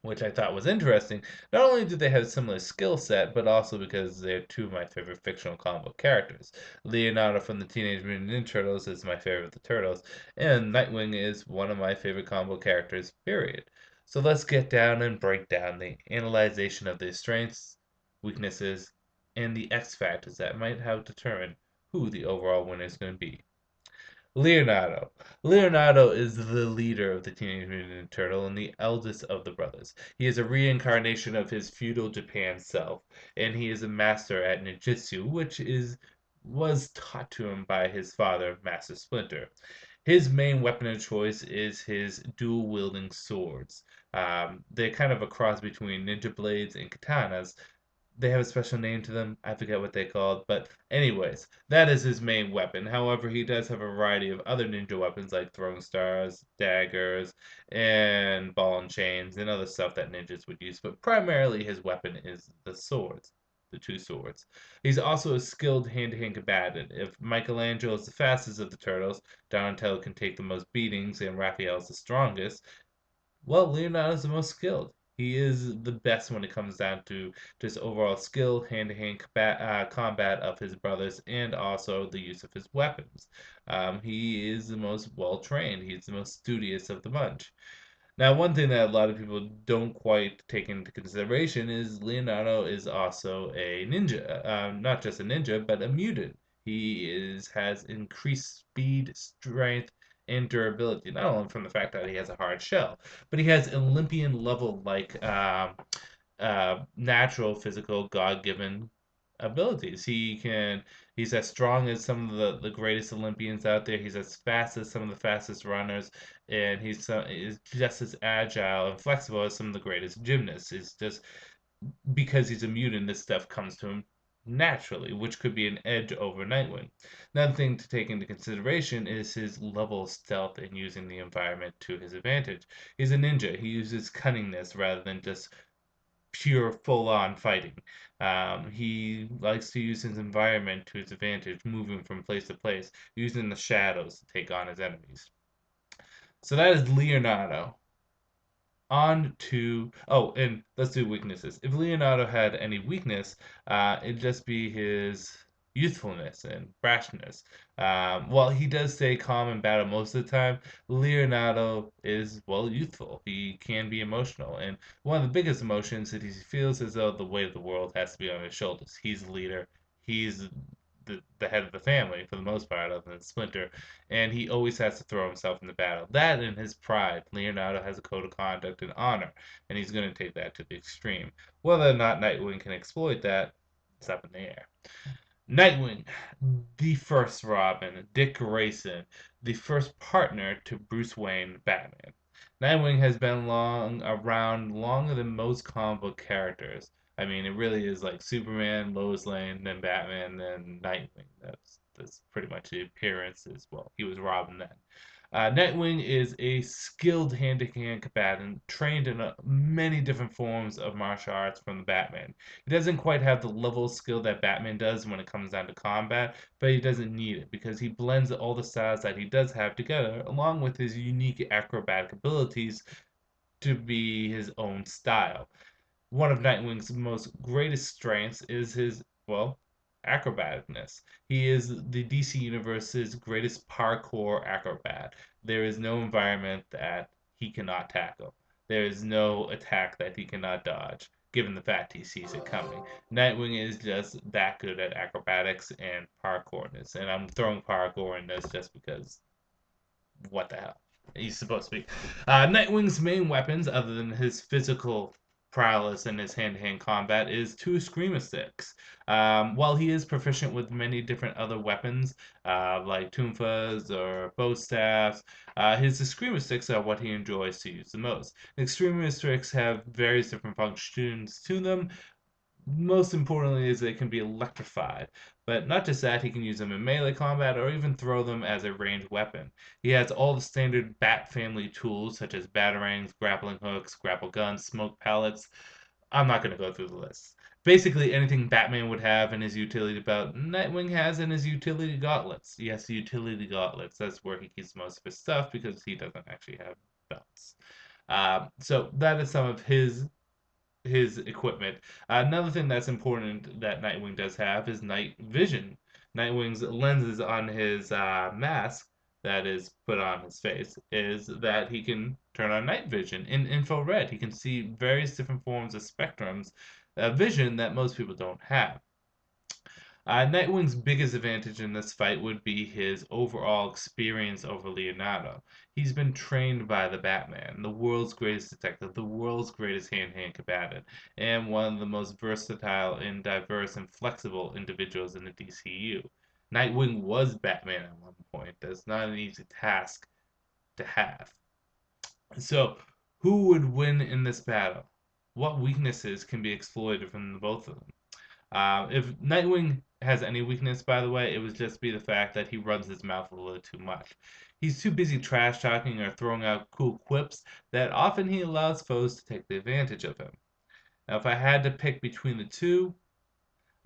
which I thought was interesting. Not only do they have a similar skill set, but also because they're two of my favorite fictional comic book characters. Leonardo from the Teenage Mutant Ninja Turtles is my favorite of the Turtles, and Nightwing is one of my favorite comic book characters, period. So let's get down and break down the analyzation of their strengths, weaknesses, and the X factors that might help determine who the overall winner is going to be. Leonardo. Leonardo is the leader of the Teenage Mutant Ninja Turtle and the eldest of the brothers. He is a reincarnation of his feudal Japan self, and he is a master at ninjutsu, which was taught to him by his father, Master Splinter. His main weapon of choice is his dual-wielding swords. They're kind of a cross between ninja blades and katanas. They have a special name to them. I forget what they called, but anyways, that is his main weapon. However, he does have a variety of other ninja weapons like throwing stars, daggers, and ball and chains and other stuff that ninjas would use. But primarily, his weapon is the swords, the two swords. He's also a skilled hand-to-hand combatant. If Michelangelo is the fastest of the turtles, Donatello can take the most beatings, and Raphael is the strongest, well, Leonardo's the most skilled. He is the best when it comes down to just overall skill, hand-to-hand combat of his brothers, and also the use of his weapons. He is the most well-trained. He's the most studious of the bunch. Now, one thing that a lot of people don't quite take into consideration is Leonardo is also a ninja. Not just a ninja, but a mutant. Has increased speed, strength, and durability. Not only from the fact that he has a hard shell, but he has Olympian level like natural physical God-given abilities. He's as strong as some of the greatest Olympians out there. He's as fast as some of the fastest runners, and is just as agile and flexible as some of the greatest gymnasts. It's just because he's a mutant, this stuff comes to him naturally, which could be an edge over Nightwing. Another thing to take into consideration is his level of stealth and using the environment to his advantage. He's a ninja. He uses cunningness rather than just pure full-on fighting. He likes to use his environment to his advantage, moving from place to place, using the shadows to take on his enemies. So that is Leonardo. On to and let's do weaknesses. If Leonardo had any weakness, it'd just be his youthfulness and brashness. While he does stay calm in battle most of the time, Leonardo is youthful. He can be emotional, and one of the biggest emotions that he feels as though the weight of the world has to be on his shoulders. He's the leader. He's the head of the family for the most part, other than Splinter, and he always has to throw himself in the battle. That and his pride. Leonardo has a code of conduct and honor, and he's going to take that to the extreme. Whether or not Nightwing can exploit that, it's up in the air. Nightwing, the first Robin, Dick Grayson, the first partner to Bruce Wayne, Batman. Nightwing has been around longer than most comic book characters. I mean, it really is like Superman, Lois Lane, then Batman, then Nightwing. That's pretty much the appearances. Well, he was Robin then. Nightwing is a skilled hand-to-hand combatant, trained in many different forms of martial arts from the Batman. He doesn't quite have the level of skill that Batman does when it comes down to combat, but he doesn't need it because he blends all the styles that he does have together, along with his unique acrobatic abilities to be his own style. One of Nightwing's most greatest strengths is his, acrobaticness. He is the DC Universe's greatest parkour acrobat. There is no environment that he cannot tackle. There is no attack that he cannot dodge. given the fact he sees it coming. Nightwing is just that good at acrobatics and parkourness, and I'm throwing parkour in this just because what the hell? He's supposed to be. Nightwing's main weapons, other than his physical prowess and his hand-to-hand combat, is two Screamer Sticks. While he is proficient with many different other weapons, like Toonfas or bow staffs, his Screamer Sticks are what he enjoys to use the most. The Screamer Sticks have various different functions to them. Most importantly is they can be electrified. But not just that, he can use them in melee combat or even throw them as a ranged weapon. He has all the standard Bat family tools such as batarangs, grappling hooks, grapple guns, smoke pellets. I'm not going to go through the list. Basically, anything Batman would have in his utility belt, Nightwing has in his utility gauntlets. Yes, utility gauntlets. That's where he keeps most of his stuff because he doesn't actually have belts. So that is some of his equipment. Another thing that's important that Nightwing does have is night vision. Nightwing's lenses on his mask that is put on his face is that he can turn on night vision in infrared. He can see various different forms of spectrums, vision that most people don't have. Nightwing's biggest advantage in this fight would be his overall experience over Leonardo. He's been trained by the Batman, the world's greatest detective, the world's greatest hand-to-hand combatant, and one of the most versatile and diverse and flexible individuals in the DCU. Nightwing was Batman at one point. That's not an easy task to have. So, who would win in this battle? What weaknesses can be exploited from the both of them? If Nightwing has any weakness, by the way, it would just be the fact that he runs his mouth a little too much. He's too busy trash talking or throwing out cool quips that often he allows foes to take the advantage of him. Now, if I had to pick between the two,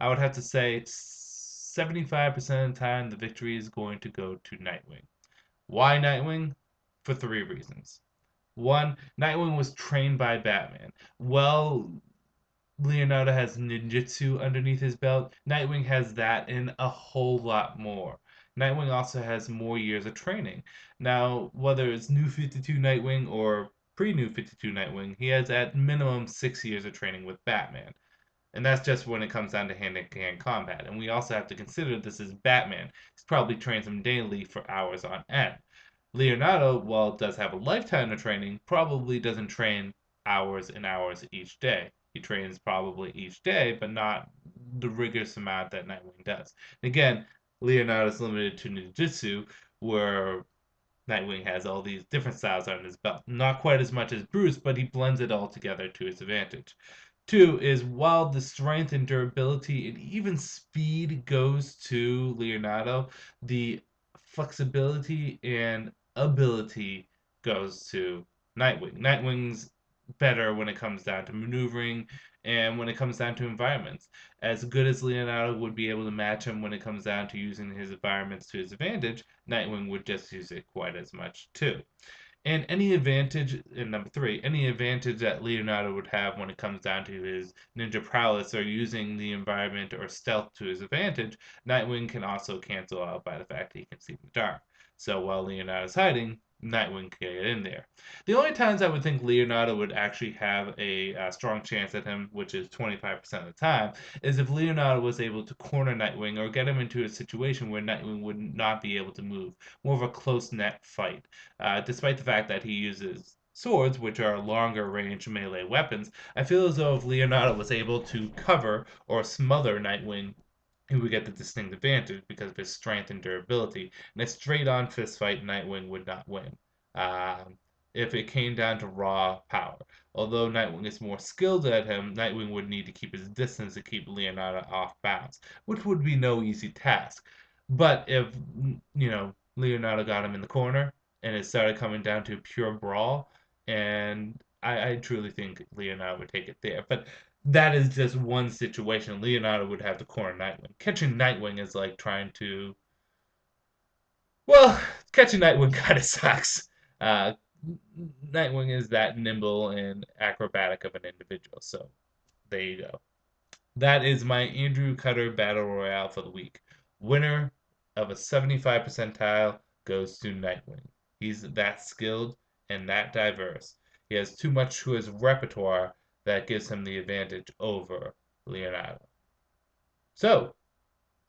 I would have to say 75% of the time the victory is going to go to Nightwing. Why Nightwing? For three reasons. One, Nightwing was trained by Batman. Well, Leonardo has ninjutsu underneath his belt. Nightwing has that and a whole lot more. Nightwing also has more years of training. Now, whether it's New 52 Nightwing or pre New 52 Nightwing, he has at minimum 6 years of training with Batman. And that's just when it comes down to hand-to-hand combat. And we also have to consider this is Batman. He's probably trains him daily for hours on end. Leonardo, while does have a lifetime of training, probably doesn't train hours and hours each day. He trains probably each day, but not the rigorous amount that Nightwing does. Again, Leonardo's limited to ninjutsu, where Nightwing has all these different styles on his belt. Not quite as much as Bruce, but he blends it all together to his advantage. Two is while the strength and durability and even speed goes to Leonardo, the flexibility and ability goes to Nightwing. Nightwing's better when it comes down to maneuvering and when it comes down to environments. As good as Leonardo would be able to match him when it comes down to using his environments to his advantage, Nightwing would just use it quite as much too. And any advantage, and number three, any advantage that Leonardo would have when it comes down to his ninja prowess or using the environment or stealth to his advantage, Nightwing can also cancel out by the fact that he can see in the dark. So while Leonardo's hiding, Nightwing can get in there. The only times I would think Leonardo would actually have a strong chance at him, which is 25% of the time, is if Leonardo was able to corner Nightwing or get him into a situation where Nightwing would not be able to move. More of a close net fight. Despite the fact that he uses swords, which are longer range melee weapons, I feel as though if Leonardo was able to cover or smother Nightwing, he would get the distinct advantage because of his strength and durability. In a straight on fist fight, Nightwing would not win. If it came down to raw power. Although Nightwing is more skilled at him, Nightwing would need to keep his distance to keep Leonardo off balance, which would be no easy task. But if, Leonardo got him in the corner and it started coming down to pure brawl, and I truly think Leonardo would take it there. But that is just one situation. Leonardo would have to corner Nightwing. Catching Nightwing is like trying to. Well, catching Nightwing kind of sucks. Uh, Nightwing is that nimble and acrobatic of an individual. So there you go. That is my Andrew Cutter Battle Royale for the week. Winner of a 75 percentile goes to Nightwing. He's that skilled and that diverse. He has too much to his repertoire that gives him the advantage over Leonardo. So,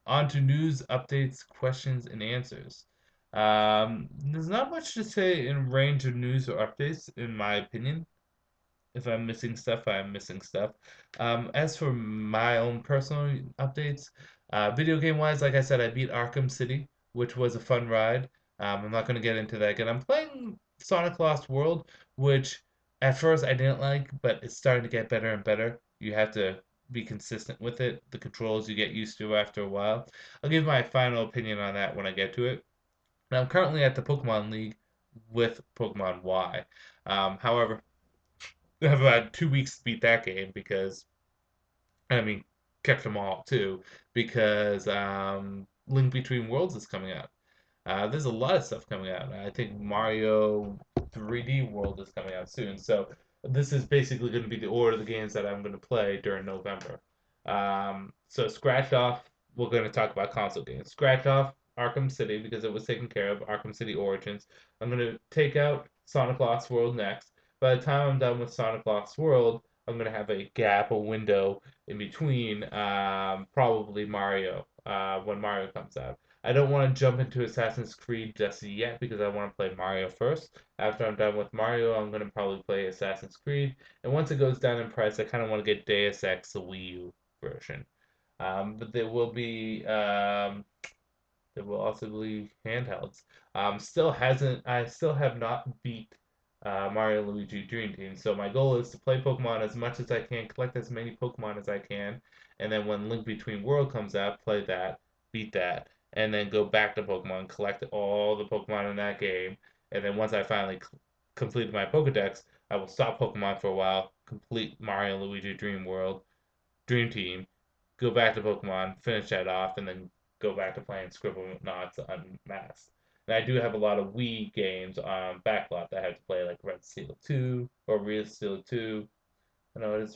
on to news, updates, questions, and answers. There's not much to say in range of news or updates, in my opinion. If I'm missing stuff, I'm missing stuff. As for my own personal updates, video game wise, like I said, I beat Arkham City, which was a fun ride. I'm not going to get into that again. I'm playing Sonic Lost World, which at first I didn't like, but it's starting to get better and better. You have to be consistent with it. The controls you get used to after a while. I'll give my final opinion on that when I get to it. Now, I'm currently at the Pokemon League with Pokemon Y. However, I have about 2 weeks to beat that game because I mean catch them all too because Link Between Worlds is coming out. There's a lot of stuff coming out. I think Mario 3D World is coming out soon. So this is basically going to be the order of the games that I'm going to play during November. So scratch off, we're going to talk about console games. Scratch off Arkham City because it was taken care of. Arkham City Origins. I'm going to take out Sonic Lost World next. By the time I'm done with Sonic Lost World, I'm going to have a gap, a window in between, probably Mario, when Mario comes out. I don't want to jump into Assassin's Creed just yet because I want to play Mario first. After I'm done with Mario, I'm going to probably play Assassin's Creed. And once it goes down in price, I kind of want to get Deus Ex, the Wii U version. But there will also be handhelds. I still have not beat Mario Luigi Dream Team. So my goal is to play Pokemon as much as I can, collect as many Pokemon as I can, and then when Link Between World comes out, play that, beat that, and then go back to Pokemon, collect all the Pokemon in that game, and then once I finally complete my Pokedex, I will stop Pokemon for a while, complete Mario Luigi Dream Team, go back to Pokemon, finish that off, and then go back to playing Scribblenauts Unmasked. And I do have a lot of Wii games on backlot that I have to play, like Red Steel 2 or Real Steel 2. No,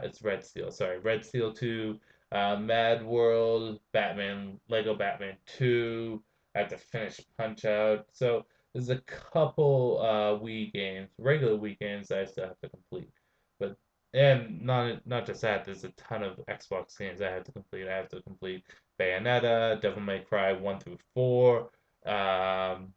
it's Red Steel. Sorry, Red Steel 2, Mad World, Lego Batman 2. I have to finish Punch Out. So there's a couple Wii games, regular Wii games that I still have to complete. But and not just that, there's a ton of Xbox games I have to complete. I have to complete Bayonetta, Devil May Cry 1 through 4, um,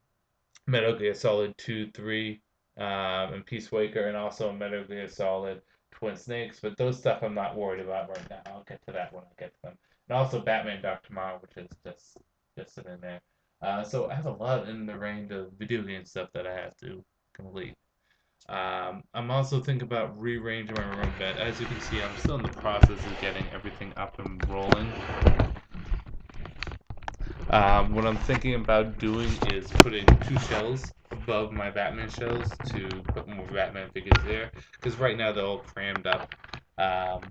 Metal Gear Solid 2, 3, and Peace Waker, and also Metal Gear Solid Twin Snakes. But those stuff I'm not worried about right now. I'll get to that when I get to them. And also Batman Dark Tomorrow, which is just sitting there. So I have a lot in the range of video game stuff that I have to complete. I'm also thinking about rearranging my room bed. As you can see, I'm still in the process of getting everything up and rolling. What I'm thinking about doing is putting 2 shelves above my Batman shelves to put more Batman figures there. Because right now they're all crammed up. Um,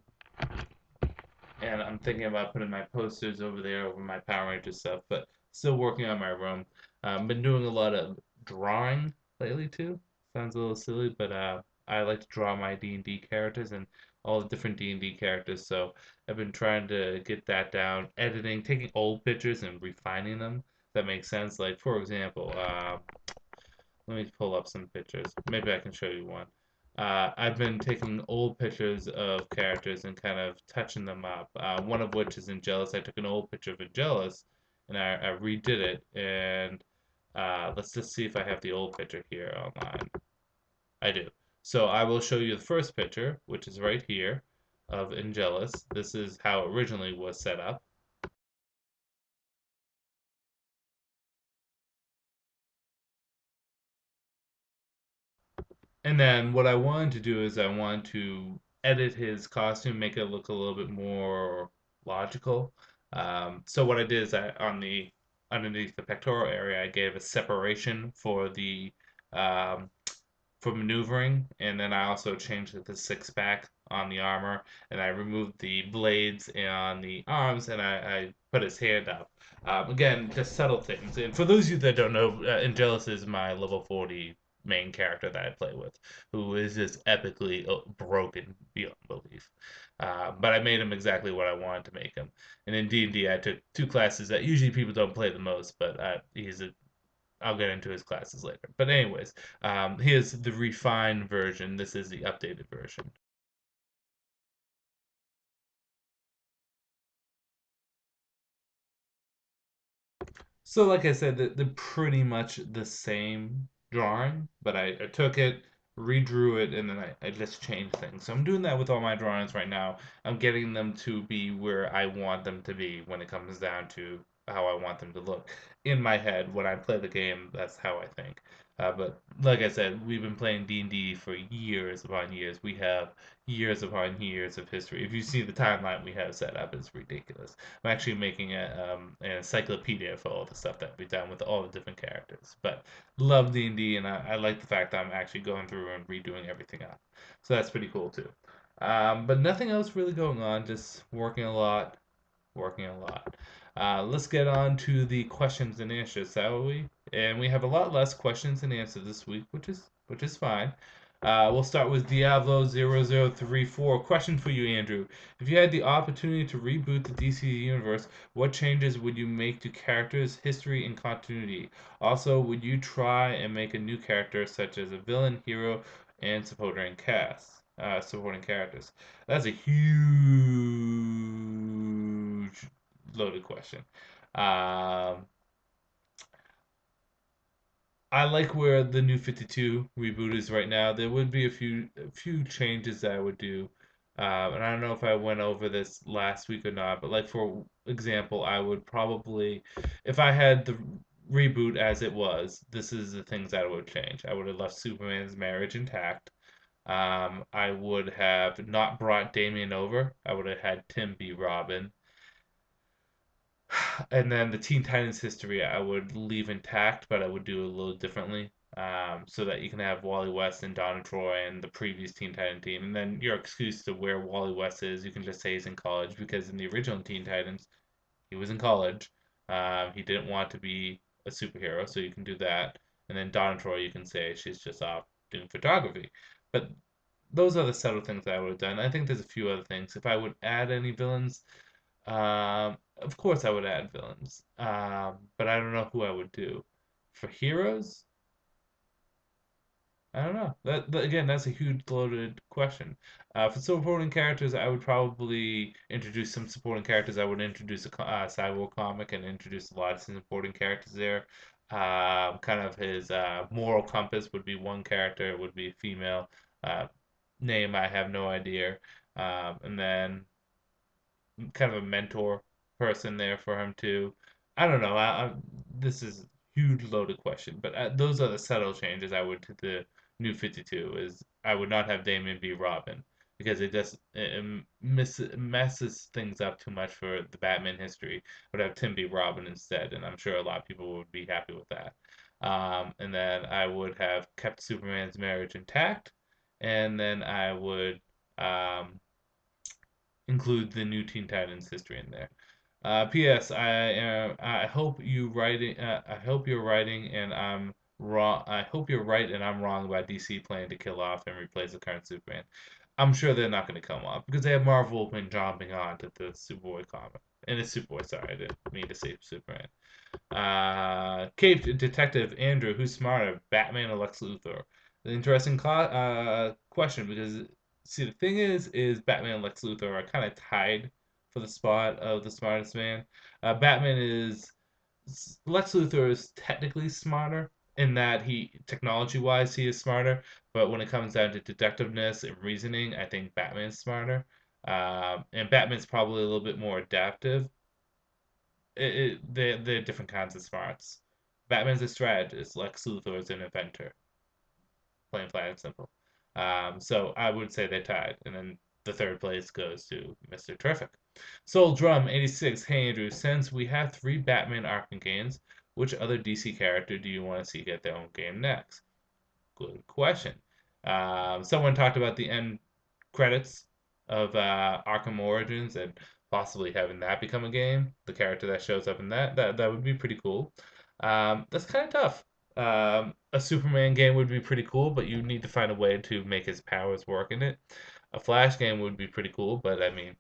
and I'm thinking about putting my posters over there over my Power Rangers stuff. But still working on my room. Been doing a lot of drawing lately too. Sounds a little silly, but I like to draw my D&D characters and all the different D&D characters. So I've been trying to get that down, editing, taking old pictures and refining them. That makes sense. Like for example, let me pull up some pictures. Maybe I can show you one. I've been taking old pictures of characters and kind of touching them up. One of which is Angelus. I took an old picture of Angelus and I redid it. And let's just see if I have the old picture here online. I do. So I will show you the first picture, which is right here, of Angelus. This is how it originally was set up. And then what I wanted to do is I wanted to edit his costume, make it look a little bit more logical. So what I did is on the underneath the pectoral area, I gave a separation um, for maneuvering, and then I also changed it to six pack on the armor, and I removed the blades on the arms, and I put his hand up. Again, just subtle things. And for those of you that don't know, Angelus is my level 40 main character that I play with, who is just epically broken beyond belief. But I made him exactly what I wanted to make him. And in D&D, I took 2 classes that usually people don't play the most, but he's a I'll get into his classes later. But anyways, here's the refined version. This is the updated version. So, like I said, they're pretty much the same drawing, but I took it, redrew it, and then I just changed things. So I'm doing that with all my drawings right now. I'm getting them to be where I want them to be when it comes down to how I want them to look. In my head, when I play the game, that's how I think. But like I said, we've been playing D&D for years upon years. We have years upon years of history. If you see the timeline we have set up, it's ridiculous. I'm actually making an encyclopedia for all the stuff that we've done with all the different characters. But love D&D, and I like the fact that I'm actually going through and redoing everything up. So that's pretty cool too. But nothing else really going on, just working a lot, working a lot. Let's get on to the questions and answers, shall we? And we have a lot less questions and answers this week, which is fine. We'll start with Diablo 0034. Question for you, Andrew. If you had the opportunity to reboot the DC universe, what changes would you make to characters, history, and continuity? Also, would you try and make a new character, such as a villain, hero, and supporting characters? That's a huge loaded question. Um, I like where the new 52 reboot is right now. There would be a few changes that I would do. And I don't know if I went over this last week or not, but like for example, I would probably, if I had the reboot as it was, this is the things that I would change. I would have left Superman's marriage intact. I would have not brought Damian over. I would have had Tim be Robin. And then the Teen Titans history, I would leave intact, but I would do it a little differently. So that you can have Wally West and Donna Troy and the previous Teen Titan team. And then your excuse to where Wally West is, you can just say he's in college because in the original Teen Titans, he was in college. He didn't want to be a superhero, so you can do that. And then Donna Troy, you can say she's just off doing photography. But those are the subtle things that I would have done. I think there's a few other things. If I would add any villains, of course I would add villains. But I don't know who I would do. For heroes, I don't know. Again, that's a huge loaded question. For supporting characters, I would probably introduce some supporting characters. I would introduce a Cyborg comic and introduce a lot of supporting characters there. Kind of his moral compass would be one character. It would be female. Uh, Name I have no idea. And then kind of a mentor person there for him too. I don't know. This is a huge loaded question, but those are the subtle changes I would to the new 52 is I would not have Damien be Robin because it messes things up too much for the Batman history. I would have Tim be Robin instead, and I'm sure a lot of people would be happy with that. And then I would have kept Superman's marriage intact, and then I would um, include the new Teen Titans history in there. P.S. I hope you writing. I hope you're writing, and I'm wrong. I hope you're right, and I'm wrong about DC planning to kill off and replace the current Superman. I'm sure they're not going to come off because they have Marvel been jumping on to the Superboy comic. And it's Superboy, sorry, I didn't mean to say Superman. Caped Detective Andrew, who's smarter, Batman or Lex Luthor? An interesting question because see the thing is Batman and Lex Luthor are kind of tied for the spot of the smartest man. Batman is Lex Luthor is technically smarter in that he technology wise he is smarter, but when it comes down to detectiveness and reasoning, I think Batman's smarter. And Batman's probably a little bit more adaptive they're different kinds of smarts. Batman's a strategist. Lex Luthor is an inventor. Plain, flat, and simple. So I would say they're tied. And then the third place goes to Mr. Terrific. Soul Drum 86. Hey Andrew, since we have three Batman Arkham games, which other DC character do you want to see get their own game next? Good question. Someone talked about the end credits of Arkham Origins and possibly having that become a game. The character that shows up in that would be pretty cool. That's kind of tough. A Superman game would be pretty cool, but you need to find a way to make his powers work in it. A Flash game would be pretty cool, but I mean,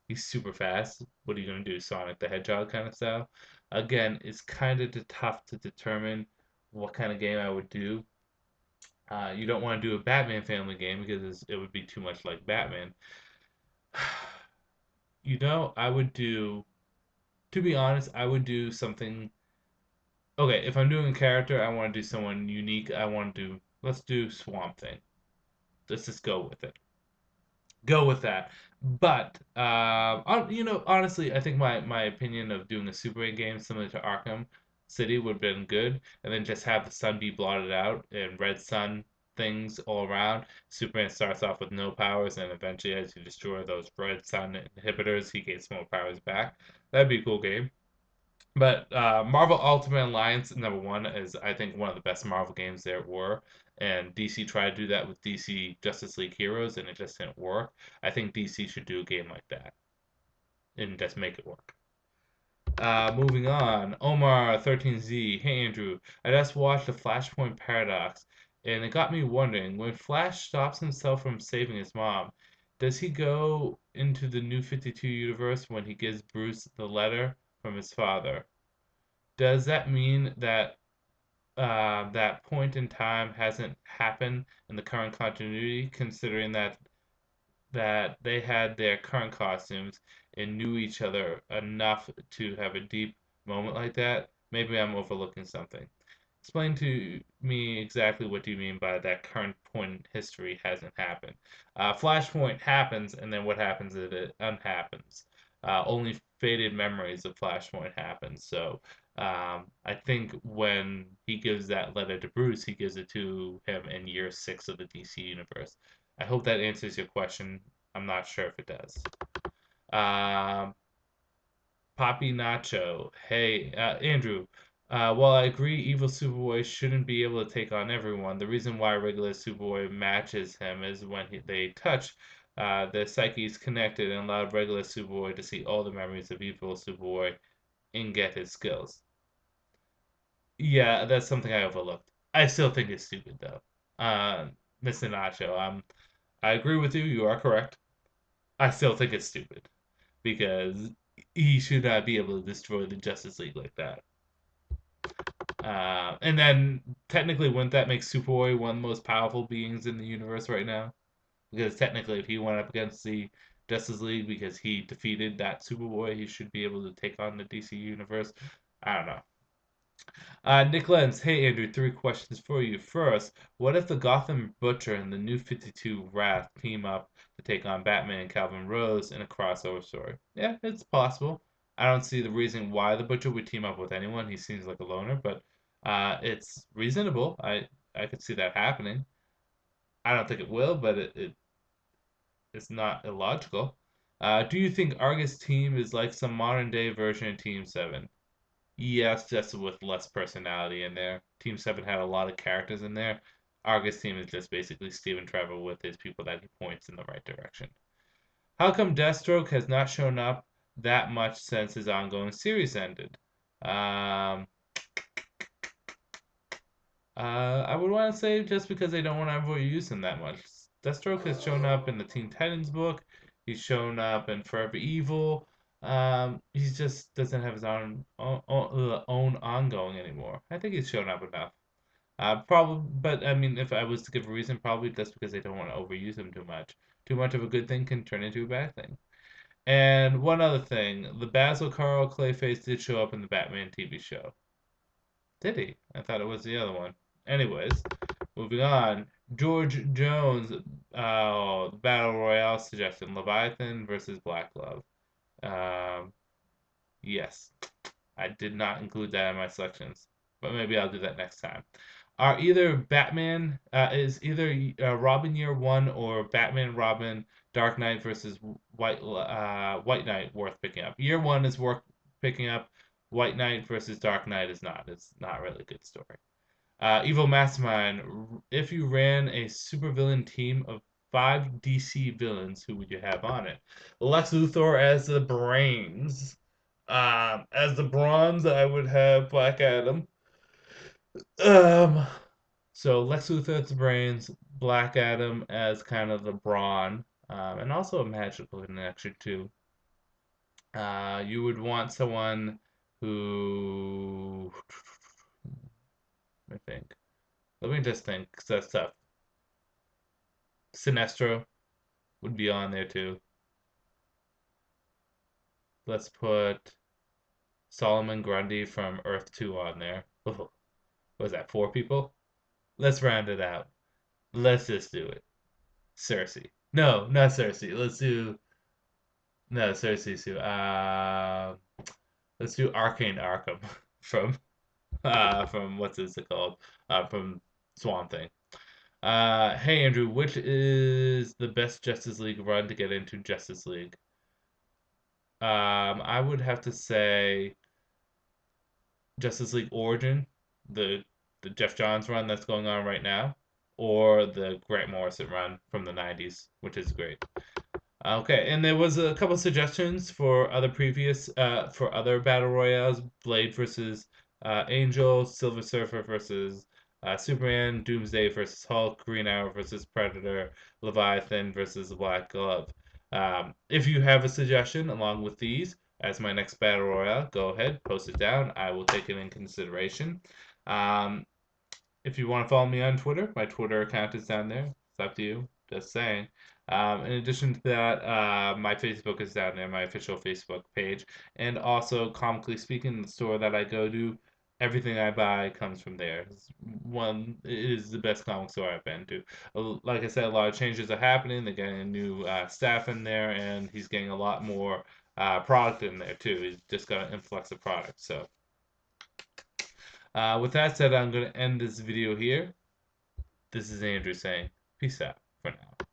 he's super fast. What are you gonna do, Sonic the Hedgehog kind of style? Again, it's kind of tough to determine what kind of game I would do. You don't want to do a Batman family game because it would be too much like Batman. I would do, to be honest, I would do something. Okay, if I'm doing a character, I want to do someone unique. Let's do Swamp Thing. Let's just go with it. Go with that. But honestly, I think my opinion of doing a Superman game similar to Arkham City would have been good, and then just have the sun be blotted out and red sun things all around. Superman starts off with no powers, and eventually, as you destroy those red sun inhibitors, he gains more powers back. That'd be a cool game. But Marvel Ultimate Alliance #1 is, I think, one of the best Marvel games there were. And DC tried to do that with DC Justice League Heroes, and it just didn't work. I think DC should do a game like that and just make it work. Moving on, Omar 13Z. Hey Andrew, I just watched the Flashpoint Paradox, and it got me wondering: when Flash stops himself from saving his mom, does he go into the New 52 universe when he gives Bruce the letter from his father? Does that mean that that point in time hasn't happened in the current continuity, considering that they had their current costumes and knew each other enough to have a deep moment like that? Maybe I'm overlooking something. Explain to me exactly what do you mean by that current point in history hasn't happened. Flashpoint happens, and then what happens is it unhappens. Only faded memories of Flashpoint happen. So I think when he gives that letter to Bruce, he gives it to him in year 6 of the DC universe. I hope that answers your question. I'm not sure if it does. Um, Poppy Nacho. Hey, Andrew. While I agree evil Superboy shouldn't be able to take on everyone, the reason why regular Superboy matches him is when they touch, their psyches connected and allowed regular Superboy to see all the memories of evil Superboy and get his skills. Yeah, that's something I overlooked. I still think it's stupid though. Uh, Mr. Nacho, I agree with you. You are correct. I still think it's stupid because he should not be able to destroy the Justice League like that. And then technically, wouldn't that make Superboy one of the most powerful beings in the universe right now? Because technically, if he went up against the Justice League because he defeated that Superboy, he should be able to take on the DC universe. I don't know. Nick Lenz, hey Andrew, 3 questions for you. First, what if the Gotham Butcher and the New 52 Wrath team up to take on Batman and Calvin Rose in a crossover story? Yeah, it's possible. I don't see the reason why the Butcher would team up with anyone. He seems like a loner, but it's reasonable. I could see that happening. I don't think it will, but it's not illogical. Do you think Argus team is like some modern day version of Team 7? Yes, just with less personality in there. Team 7 had a lot of characters in there. Argus team is just basically Steven Trevor with his people that he points in the right direction. How come Deathstroke has not shown up that much since his ongoing series ended? Um, I would want to say just because they don't want to overuse him that much. Deathstroke has shown up in the Teen Titans book. He's shown up in Forever Evil. He just doesn't have his own ongoing anymore. I think he's shown up enough. Probably, but I mean, if I was to give a reason, probably just because they don't want to overuse him too much. Too much of a good thing can turn into a bad thing. And one other thing, the Basil Carl Clayface did show up in the Batman TV show. Did he? I thought it was the other one. Anyways, moving on. George Jones, Battle Royale suggestion: Leviathan versus Black Glove. Um, yes, I did not include that in my selections, but maybe I'll do that next time. Are either Batman is either Robin Year One or Batman Robin Dark Knight versus White Knight worth picking up? Year One is worth picking up. White Knight versus Dark Knight is not. It's not really a good story. Evil Mastermind. If you ran a supervillain team of 5 DC villains, who would you have on it? Lex Luthor as the brains. As the bronze, I would have Black Adam. Um, so Lex Luthor as the brains, Black Adam as kind of the brawn, and also a magical connection too. You would want someone who, I think. Let me just think, 'cause that's tough. Sinestro would be on there too. Let's put Solomon Grundy from Earth 2 on there. Oh, what was that, 4 people? Let's round it out. Let's just do it. Cersei. No, not Cersei. Let's do no Cersei's too. Let's do Arcane Arkham from what's this called? From Swan Thing. Hey Andrew, which is the best Justice League run to get into Justice League? I would have to say Justice League Origin, the the Jeff Johns run that's going on right now, or the Grant Morrison run from the '90s, which is great. Okay, and there was a couple suggestions for other battle royales: Blade versus Angel, Silver Surfer versus Superman, Doomsday versus Hulk, Green Arrow versus Predator, Leviathan versus the Black Glove. If you have a suggestion along with these as my next battle royale, go ahead, post it down. I will take it in consideration. Um, if you want to follow me on Twitter, my Twitter account is down there. It's up to you. Just saying. In addition to that, my Facebook is down there, my official Facebook page, and also, comically speaking, the store that I go to, everything I buy comes from there. It is the best comic store I've been to. Like I said, a lot of changes are happening. They're getting a new staff in there, and he's getting a lot more product in there too. He's just got an influx of product. So, with that said, I'm going to end this video here. This is Andrew saying peace out for now.